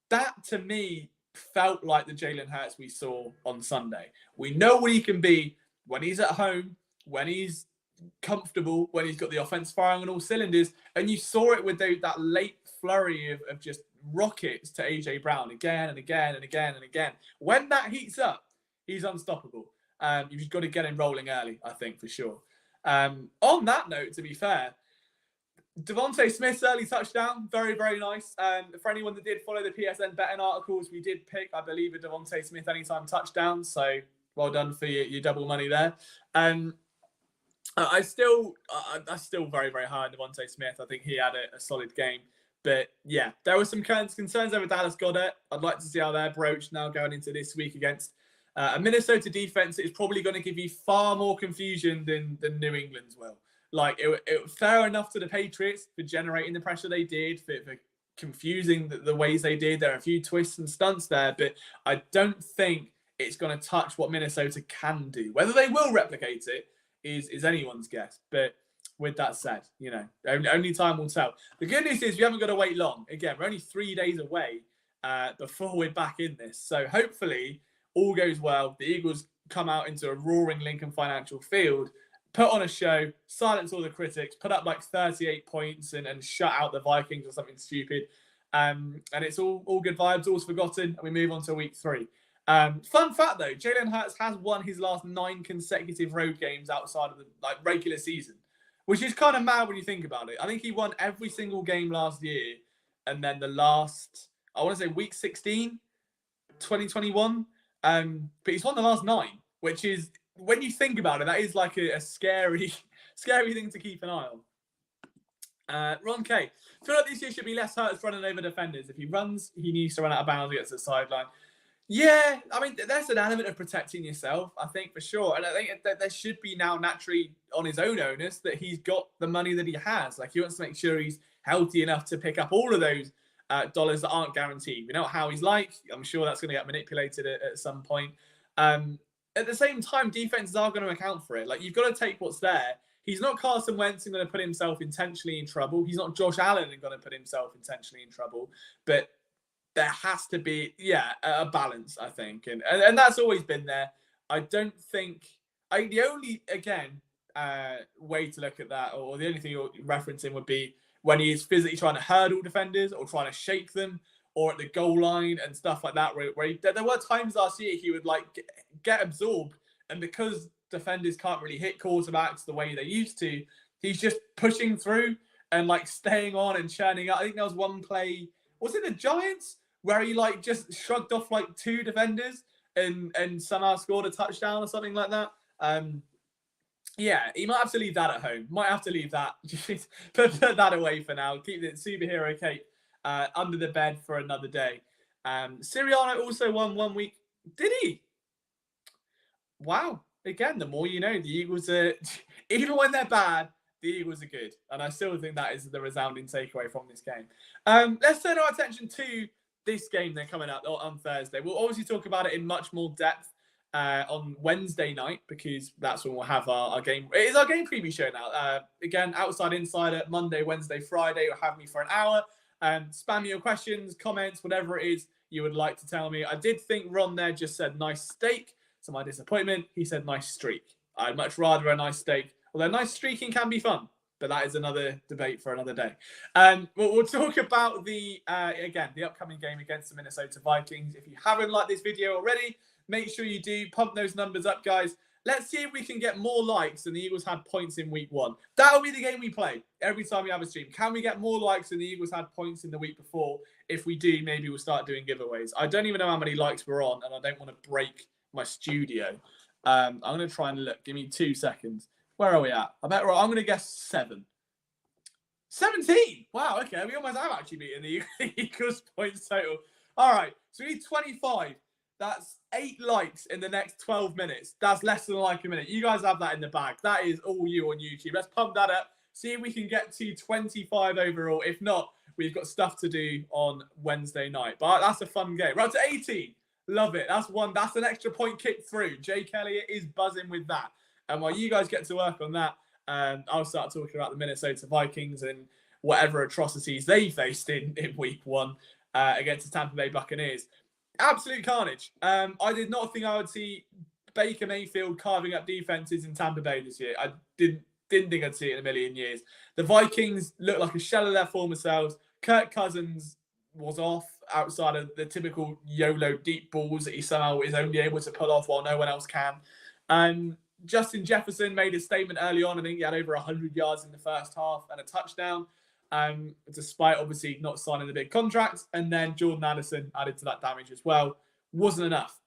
That, to me, felt like the Jalen Hurts we saw on Sunday. We know what he can be when he's at home, when he's comfortable, when he's got the offense firing on all cylinders. And you saw it with that late flurry of just rockets to A.J. Brown again and again and again and again. When that heats up, he's unstoppable. You've just got to get him rolling early, I think, for sure. On that note, to be fair, Devontae Smith's early touchdown, very, very nice. For anyone that did follow the PSN betting articles, we did pick, I believe, a Devontae Smith anytime touchdown. So well done for your double money there. I still very, very high on Devontae Smith. I think he had a solid game. But yeah, there were some concerns over Dallas Goedert. I'd like to see how they're broached now going into this week against a Minnesota defense that is probably going to give you far more confusion than New England's will. Like, it fair enough to the Patriots for generating the pressure they did, for confusing the ways they did. There are a few twists and stunts there, but I don't think it's going to touch what Minnesota can do. Whether they will replicate it is anyone's guess. But with that said, only time will tell. The good news is we haven't got to wait long. Again, we're only 3 days away before we're back in this. So hopefully all goes well. The Eagles come out into a roaring Lincoln Financial Field, put on a show, silence all the critics, put up like 38 points and shut out the Vikings or something stupid. And it's all good vibes, all's forgotten, and we move on to week 3. Fun fact though, Jalen Hurts has won his last 9 consecutive road games outside of the regular season, which is kind of mad when you think about it. I think he won every single game last year, and then the last, I want to say week 16, 2021. But he's won the last 9, which is, when you think about it, that is like a scary, scary thing to keep an eye on. Ron K. I feel like this year should be less Hurts running over defenders. If he runs, he needs to run out of bounds against the sideline. Yeah, I mean, there's an element of protecting yourself, I think, for sure. And I think that there should be now naturally on his own onus that he's got the money that he has. Like, he wants to make sure he's healthy enough to pick up all of those dollars that aren't guaranteed. We know how he's like. I'm sure that's going to get manipulated at some point. At the same time, defenses are going to account for it. Like, you've got to take what's there. He's not Carson Wentz and going to put himself intentionally in trouble. He's not Josh Allen and going to put himself intentionally in trouble. But there has to be, a balance, I think. And that's always been there. I don't think... the only, again, way to look at that, or the only thing you're referencing would be when he is physically trying to hurdle defenders or trying to shake them, or at the goal line and stuff like that, where there were times last year he would like get absorbed, and because defenders can't really hit quarterbacks the way they used to, he's just pushing through and like staying on and churning up. I think there was one play, was it the Giants, where he like just shrugged off like 2 defenders and somehow scored a touchdown or something like that. Yeah, he might have to leave that at home. Might have to leave that. put that away for now. Keep the superhero cape under the bed for another day. Sirianni also won 1 week. Did he? Wow. Again, the more you know. The Eagles are, even when they're bad, the Eagles are good. And I still think that is the resounding takeaway from this game. Let's turn our attention to this game then coming up on Thursday. We'll obviously talk about it in much more depth on Wednesday night, because that's when we'll have our game. It is our game preview show now. Again, Outside Insider, Monday, Wednesday, Friday. You'll have me for an hour. Spam me your questions, comments, whatever it is you would like to tell me. I did think Ron there just said nice steak. To my disappointment, he said nice streak. I'd much rather a nice steak. Although nice streaking can be fun, but that is another debate for another day. We'll talk about the upcoming game against the Minnesota Vikings. If you haven't liked this video already, make sure you do. Pump those numbers up, guys. Let's see if we can get more likes than the Eagles had points in week 1. That'll be the game we play every time we have a stream. Can we get more likes than the Eagles had points in the week before? If we do, maybe we'll start doing giveaways. I don't even know how many likes we're on, and I don't want to break my studio. I'm going to try and look. Give me 2 seconds. Where are we at? I'm going to guess 7. 17! Wow, okay. We almost have actually beaten the Eagles points total. All right. So we need 25. That's 8 likes in the next 12 minutes. That's less than a like a minute. You guys have that in the bag. That is all you on YouTube. Let's pump that up. See if we can get to 25 overall. If not, we've got stuff to do on Wednesday night. But that's a fun game. We're up to 18. Love it. That's one. That's an extra point kicked through. Jake Elliott is buzzing with that. And while you guys get to work on that, I'll start talking about the Minnesota Vikings and whatever atrocities they faced in week 1 against the Tampa Bay Buccaneers. Absolute carnage. I did not think I would see Baker Mayfield carving up defenses in Tampa Bay this year. I didn't think I'd see it in a million years. The Vikings look like a shell of their former selves. Kirk Cousins was off outside of the typical YOLO deep balls that he somehow is only able to pull off while no one else can. Justin Jefferson made a statement early on. I think he had over 100 yards in the first half and a touchdown, despite obviously not signing the big contract. And then Jordan Addison added to that damage as well. Wasn't enough.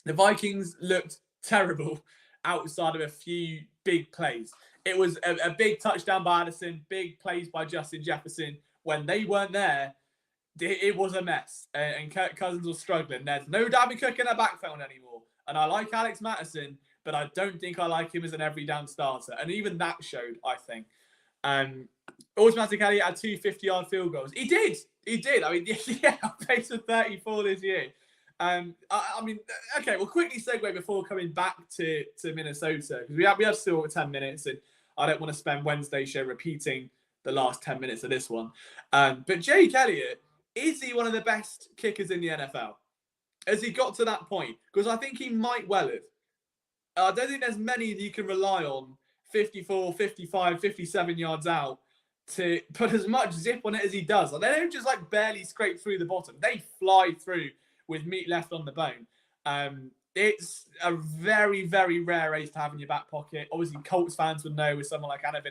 The Vikings looked terrible outside of a few big plays. It was a big touchdown by Addison, big plays by Justin Jefferson. When they weren't there, it was a mess. And Kirk Cousins was struggling. There's no Dalvin Cook in that backfield anymore. And I like Alex Mattison, but I don't think I like him as an every down starter. And even that showed, I think. Automatic Elliott had 2 50-yard field goals. He did. I mean, yeah, pace of 34 this year. I mean, okay, we'll quickly segue before coming back to Minnesota, because we have still 10 minutes, and I don't want to spend Wednesday's show repeating the last 10 minutes of this one. But Jake Elliott, is he one of the best kickers in the NFL? Has he got to that point? Because I think he might well have. I don't think there's many that you can rely on 54, 55, 57 yards out to put as much zip on it as he does. Like, they don't just like barely scrape through the bottom. They fly through with meat left on the bone. It's a very, very rare ace to have in your back pocket. Obviously, Colts fans would know with someone like Adam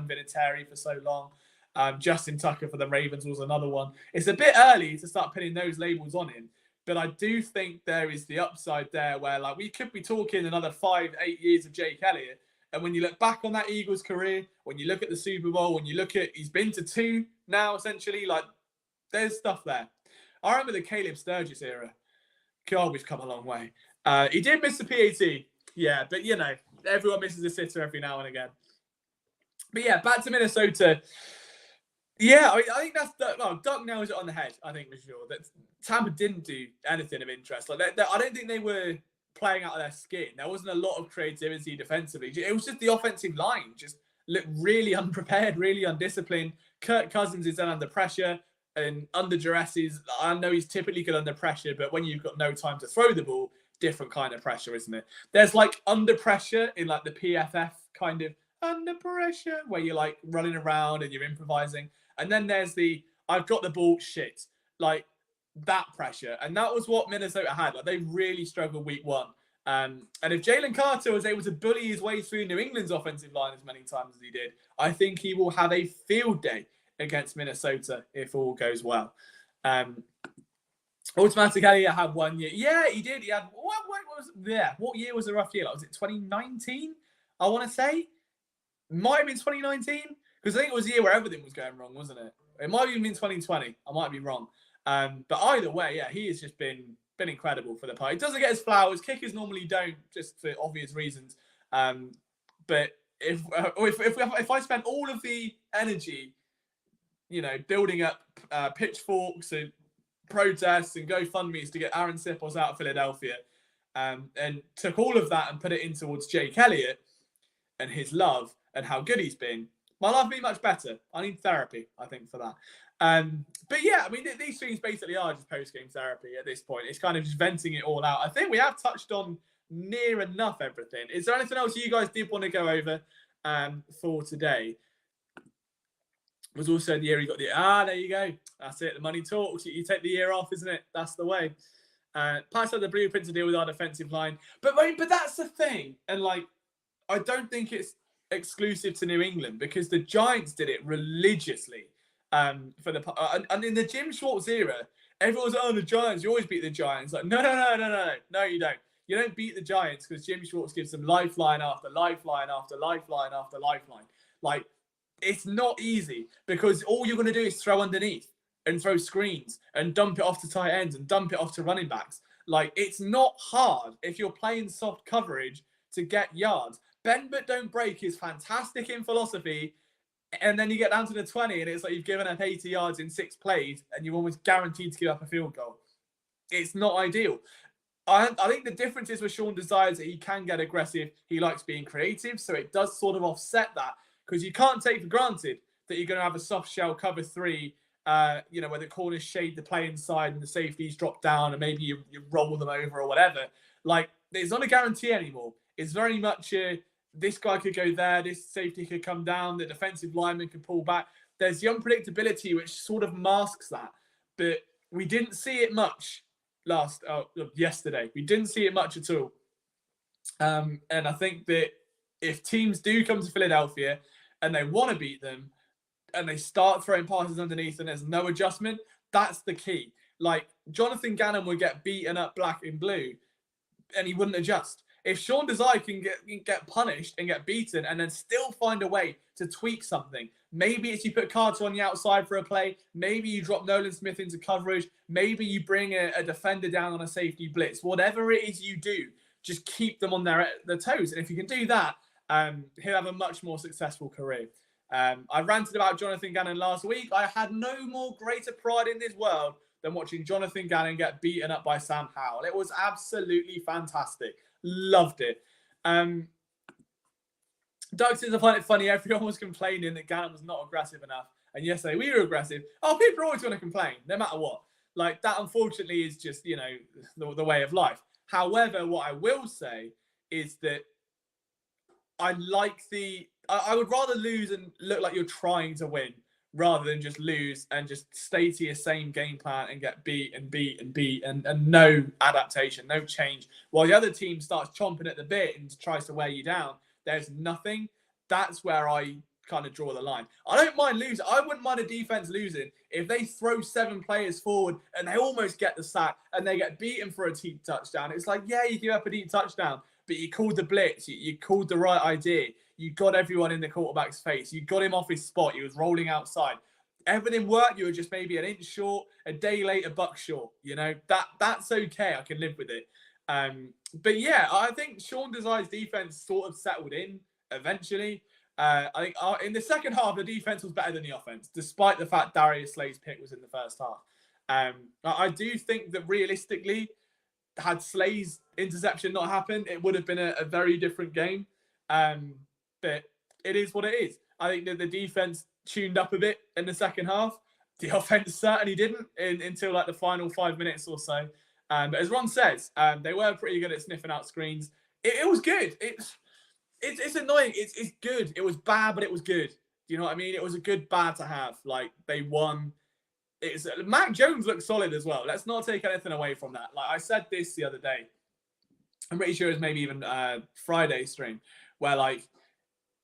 Vinatieri for so long. Justin Tucker for the Ravens was another one. It's a bit early to start putting those labels on him. But I do think there is the upside there where like we could be talking another 5-8 years of Jake Elliott. And when you look back on that Eagles career, when you look at the Super Bowl, when you look at, he's been to 2 now, essentially, like there's stuff there. I remember the Caleb Sturgis era. God, we've come a long way. He did miss the PAT. Yeah, but you know, everyone misses a sitter every now and again. But yeah, back to Minnesota. Yeah, I think that's Duck nails it on the head. I think for sure that Tampa didn't do anything of interest. Like I don't think they were playing out of their skin. There wasn't a lot of creativity defensively. It was just the offensive line just looked really unprepared, really undisciplined. Kirk Cousins is then under pressure and under duress. I know he's typically good under pressure, but when you've got no time to throw the ball, different kind of pressure, isn't it? There's like under pressure in like the PFF kind of under pressure where you're like running around and you're improvising. And then there's the I've got the ball shit, like that pressure. And that was what Minnesota had. Like they really struggled week 1. And if Jalen Carter was able to bully his way through New England's offensive line as many times as he did, I think he will have a field day against Minnesota if all goes well. Automatically, I had 1 year. Yeah, he did. He had what year was a rough year? Like, was it 2019? I want to say might have been 2019 because I think it was a year where everything was going wrong, wasn't it? It might have even been 2020. I might be wrong. But either way, yeah, he has just been incredible for the part. He doesn't get his flowers. Kickers normally don't, just for obvious reasons. But if I spent all of the energy, you know, building up pitchforks and protests and GoFundMe's to get Aaron Sipples out of Philadelphia, and took all of that and put it in towards Jake Elliott and his love and how good he's been, my life would be much better. I need therapy, I think, for that. But yeah, I mean, these streams basically are just post-game therapy at this point. It's kind of just venting it all out. I think we have touched on near enough everything. Is there anything else you guys did want to go over for today? Was also the year he got there you go. That's it. The money talks. You take the year off, isn't it? That's the way. Pass out the blueprint to deal with our defensive line. But that's the thing. And like, I don't think it's exclusive to New England because the Giants did it religiously. For the and in the Jim Schwartz era, everyone was the Giants. You always beat the Giants. Like no, you don't. You don't beat the Giants because Jim Schwartz gives them lifeline after lifeline after lifeline after lifeline. Like it's not easy because all you're going to do is throw underneath and throw screens and dump it off to tight ends and dump it off to running backs. Like it's not hard if you're playing soft coverage to get yards. Bend but don't break is fantastic in philosophy. And then you get down to the 20 and it's like you've given up 80 yards in 6 plays and you're almost guaranteed to give up a field goal. It's not ideal. I think the difference is with Sean Desire is that he can get aggressive. He likes being creative. So it does sort of offset that because you can't take for granted that you're going to have a soft shell cover 3, where the corners shade the play inside and the safeties drop down and maybe you roll them over or whatever. Like, it's not a guarantee anymore. It's very much this guy could go there, this safety could come down, the defensive lineman could pull back. There's the unpredictability which sort of masks that. But we didn't see it much yesterday. We didn't see it much at all. And I think that if teams do come to Philadelphia and they want to beat them and they start throwing passes underneath and there's no adjustment, that's the key. Like, Jonathan Gannon would get beaten up black and blue and he wouldn't adjust. If Sean Desai can get punished and get beaten and then still find a way to tweak something, maybe it's you put Carter on the outside for a play, maybe you drop Nolan Smith into coverage, maybe you bring a defender down on a safety blitz, whatever it is you do, just keep them on their toes. And if you can do that, he'll have a much more successful career. I ranted about Jonathan Gannon last week. I had no more greater pride in this world than watching Jonathan Gannon get beaten up by Sam Howell. It was absolutely fantastic. Loved it. Doug says, I find it funny. Everyone was complaining that Gannon was not aggressive enough. And yesterday we were aggressive. Oh, people are always going to complain, no matter what. Like, that unfortunately is just, the way of life. However, what I will say is that I would rather lose and look like you're trying to win rather than just lose and just stay to your same game plan and get beat and no adaptation, no change. While the other team starts chomping at the bit and tries to wear you down, there's nothing. That's where I kind of draw the line. I don't mind losing. I wouldn't mind a defense losing if they throw 7 players forward and they almost get the sack and they get beaten for a deep touchdown. It's like, yeah, you give up a deep touchdown, but you called the blitz. You called the right idea. You got everyone in the quarterback's face. You got him off his spot. He was rolling outside. Everything worked. You were just maybe an inch short, a day late, a buck short. You know, that's okay. I can live with it. But yeah, I think Sean Desai's defense sort of settled in eventually. I think in the second half, the defense was better than the offense, despite the fact Darius Slay's pick was in the first half. I do think that realistically, had Slay's interception not happened, it would have been a very different game. But it is what it is. I think that the defense tuned up a bit in the second half. The offense certainly didn't until like the final 5 minutes or so. But as Ron says, they were pretty good at sniffing out screens. It was good. It's annoying. It's good. It was bad, but it was good. Do you know what I mean? It was a good bad to have. Like, they won. Mac Jones looked solid as well. Let's not take anything away from that. Like I said this the other day. I'm pretty sure it was maybe even Friday stream where, like,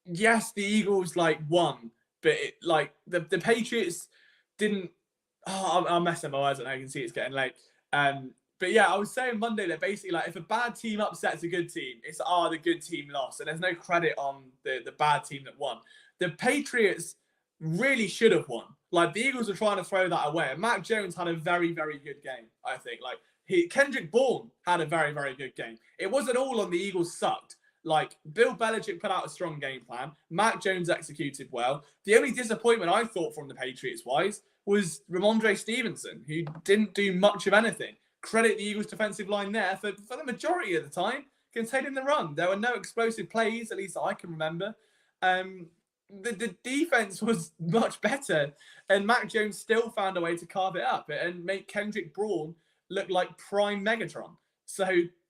yes, the Eagles like won, but the Patriots didn't. Oh, I'm messing my words up. I can see it's getting late. But yeah, I was saying Monday that basically, like, if a bad team upsets a good team, it's the good team lost, and there's no credit on the bad team that won. The Patriots really should have won. Like, the Eagles were trying to throw that away. And Mac Jones had a very, very good game, I think. Like, Kendrick Bourne had a very, very good game. It wasn't all on the Eagles sucked. Like, Bill Belichick put out a strong game plan. Mac Jones executed well. The only disappointment I thought from the Patriots-wise was Ramondre Stevenson, who didn't do much of anything. Credit the Eagles' defensive line there for the majority of the time containing the run. There were no explosive plays, at least I can remember. The defense was much better, and Mac Jones still found a way to carve it up and make Kendrick Bourne look like prime Megatron. So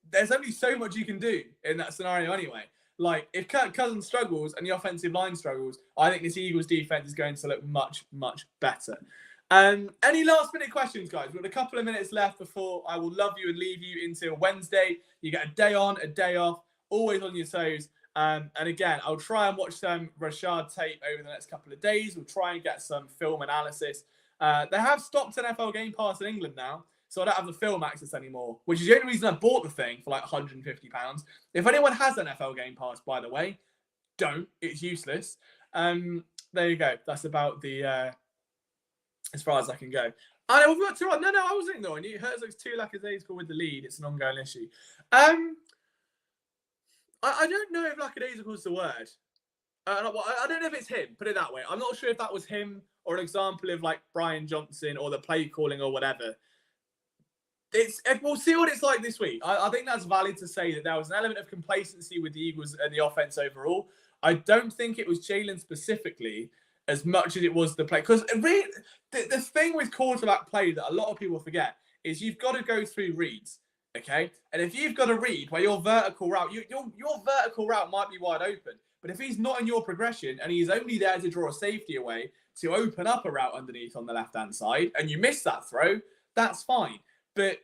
there's only so much you can do in that scenario anyway. Like, if Kirk Cousins struggles and the offensive line struggles, I think this Eagles defense is going to look much, much better. Any last minute questions, guys? We've got a couple of minutes left before I will love you and leave you until Wednesday. You get a day on, a day off, always on your toes. And again, I'll try and watch some Rashad tape over the next couple of days. We'll try and get some film analysis. They have stopped NFL Game Pass in England now, so I don't have the film access anymore, which is the only reason I bought the thing for like £150. If anyone has NFL Game Pass, by the way, don't. It's useless. There you go. That's about the as far as I can go. I we've got two on. No, I wasn't ignoring you. Hurts looks too lackadaisical with the lead. It's an ongoing issue. I don't know if lackadaisical is the word. I don't know if it's him. Put it that way. I'm not sure if that was him or an example of like Brian Johnson or the play calling or whatever. We'll see what it's like this week. I think that's valid to say that there was an element of complacency with the Eagles and the offense overall. I don't think it was Jalen specifically as much as it was the play. Because really, the thing with quarterback play that a lot of people forget is you've got to go through reads, okay? And if you've got a read where your vertical route, your vertical route might be wide open, but if he's not in your progression and he's only there to draw a safety away to open up a route underneath on the left-hand side, and you miss that throw, that's fine. But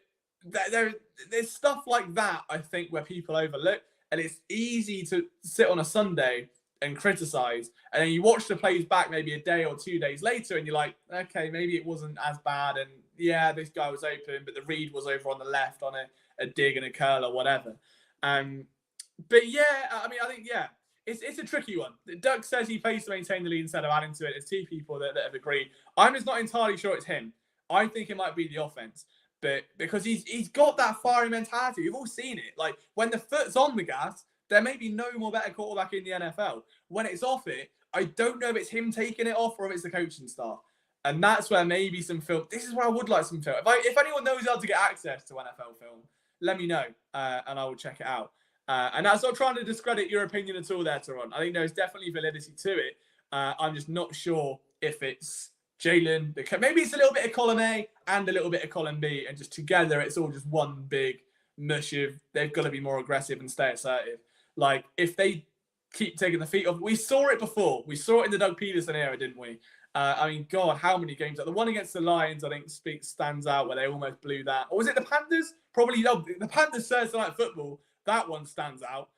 there's stuff like that, I think, where people overlook, and it's easy to sit on a Sunday and criticize, and then you watch the plays back maybe a day or 2 days later, and you're like, okay, maybe it wasn't as bad, and yeah, this guy was open, but the read was over on the left on a dig and a curl or whatever. But yeah, I think, yeah, it's a tricky one. Doug says he plays to maintain the lead instead of adding to it. There's two people that have agreed. I'm just not entirely sure it's him. I think it might be the offense. But because he's got that fiery mentality. We've all seen it. Like, when the foot's on the gas, there may be no more better quarterback in the NFL. When it's off it, I don't know if it's him taking it off or if it's the coaching staff. And that's where maybe some film. This is where I would like some film. If anyone knows how to get access to NFL film, let me know, and I will check it out. And that's not trying to discredit your opinion at all there, Teron. I think there's definitely validity to it. I'm just not sure if it's Jalen. Maybe it's a little bit of column A and a little bit of column B, and just together it's all just one big mush of they've got to be more aggressive and stay assertive. Like, if they keep taking the feet off, we saw it before. We saw it in the Doug Peterson era, didn't we? God, how many games? The one against the Lions, I think, stands out where they almost blew that. Or was it the Panthers? Probably the Panthers Thursday Night Football. That one stands out.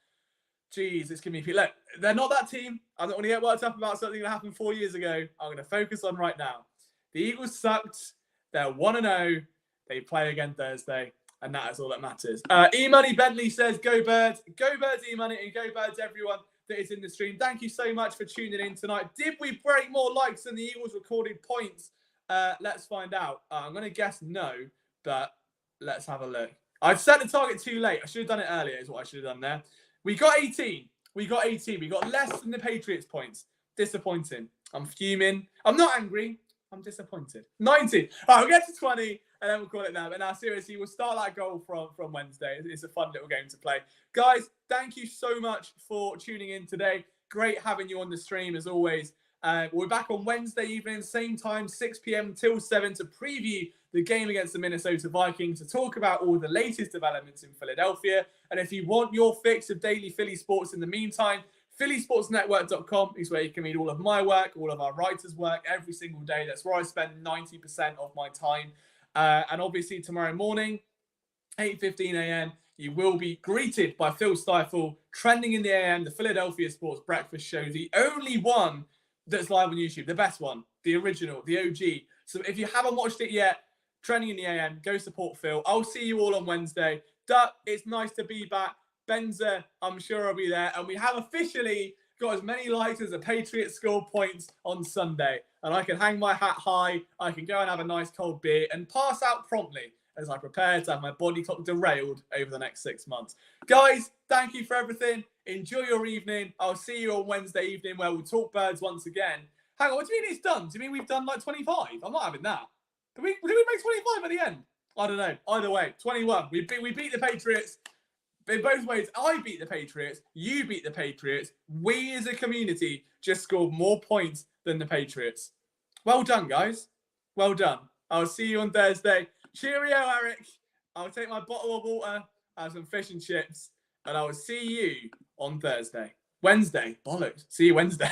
Jeez, it's going to be... Look, they're not that team. I'm not going to get worked up about something that happened 4 years ago. I'm going to focus on right now. The Eagles sucked. They're 1-0. They play again Thursday. And that is all that matters. E-Money Bentley says, go Birds. Go Birds, E-Money, and go Birds, everyone that is in the stream. Thank you so much for tuning in tonight. Did we break more likes than the Eagles recorded points? Let's find out. I'm going to guess no, but let's have a look. I've set the target too late. I should have done it earlier is what I should have done there. We got 18. We got less than the Patriots points. Disappointing. I'm fuming. I'm not angry. I'm disappointed. 19. All right, we'll get to 20 and then we'll call it now. But now, seriously, we'll start that goal from Wednesday. It's a fun little game to play. Guys, thank you so much for tuning in today. Great having you on the stream as always. We're back on Wednesday evening, same time, 6 p.m. till 7 to preview the game against the Minnesota Vikings, to talk about all the latest developments in Philadelphia. And if you want your fix of daily Philly sports in the meantime, phillysportsnetwork.com is where you can read all of my work, all of our writers' work every single day. That's where I spend 90% of my time. And obviously tomorrow morning, 8:15 a.m., you will be greeted by Phil Stifle, Trending in the AM, the Philadelphia Sports Breakfast Show, the only one that's live on YouTube, the best one, the original, the OG. So if you haven't watched it yet, Trending in the AM, go support Phil. I'll see you all on Wednesday. Duck, it's nice to be back. Benza, I'm sure I'll be there. And we have officially got as many likes as the Patriots score points on Sunday. And I can hang my hat high. I can go and have a nice cold beer and pass out promptly as I prepare to have my body clock derailed over the next 6 months. Guys, thank you for everything. Enjoy your evening. I'll see you on Wednesday evening where we'll talk Birds once again. Hang on, what do you mean it's done? Do you mean we've done like 25? I'm not having that. Did we make 25 at the end? I don't know. Either way, 21. We beat the Patriots. In both ways, I beat the Patriots. You beat the Patriots. We as a community just scored more points than the Patriots. Well done, guys. Well done. I'll see you on Thursday. Cheerio, Eric. I'll take my bottle of water, have some fish and chips, and I will see you on Thursday. Wednesday. Bollocks. See you Wednesday.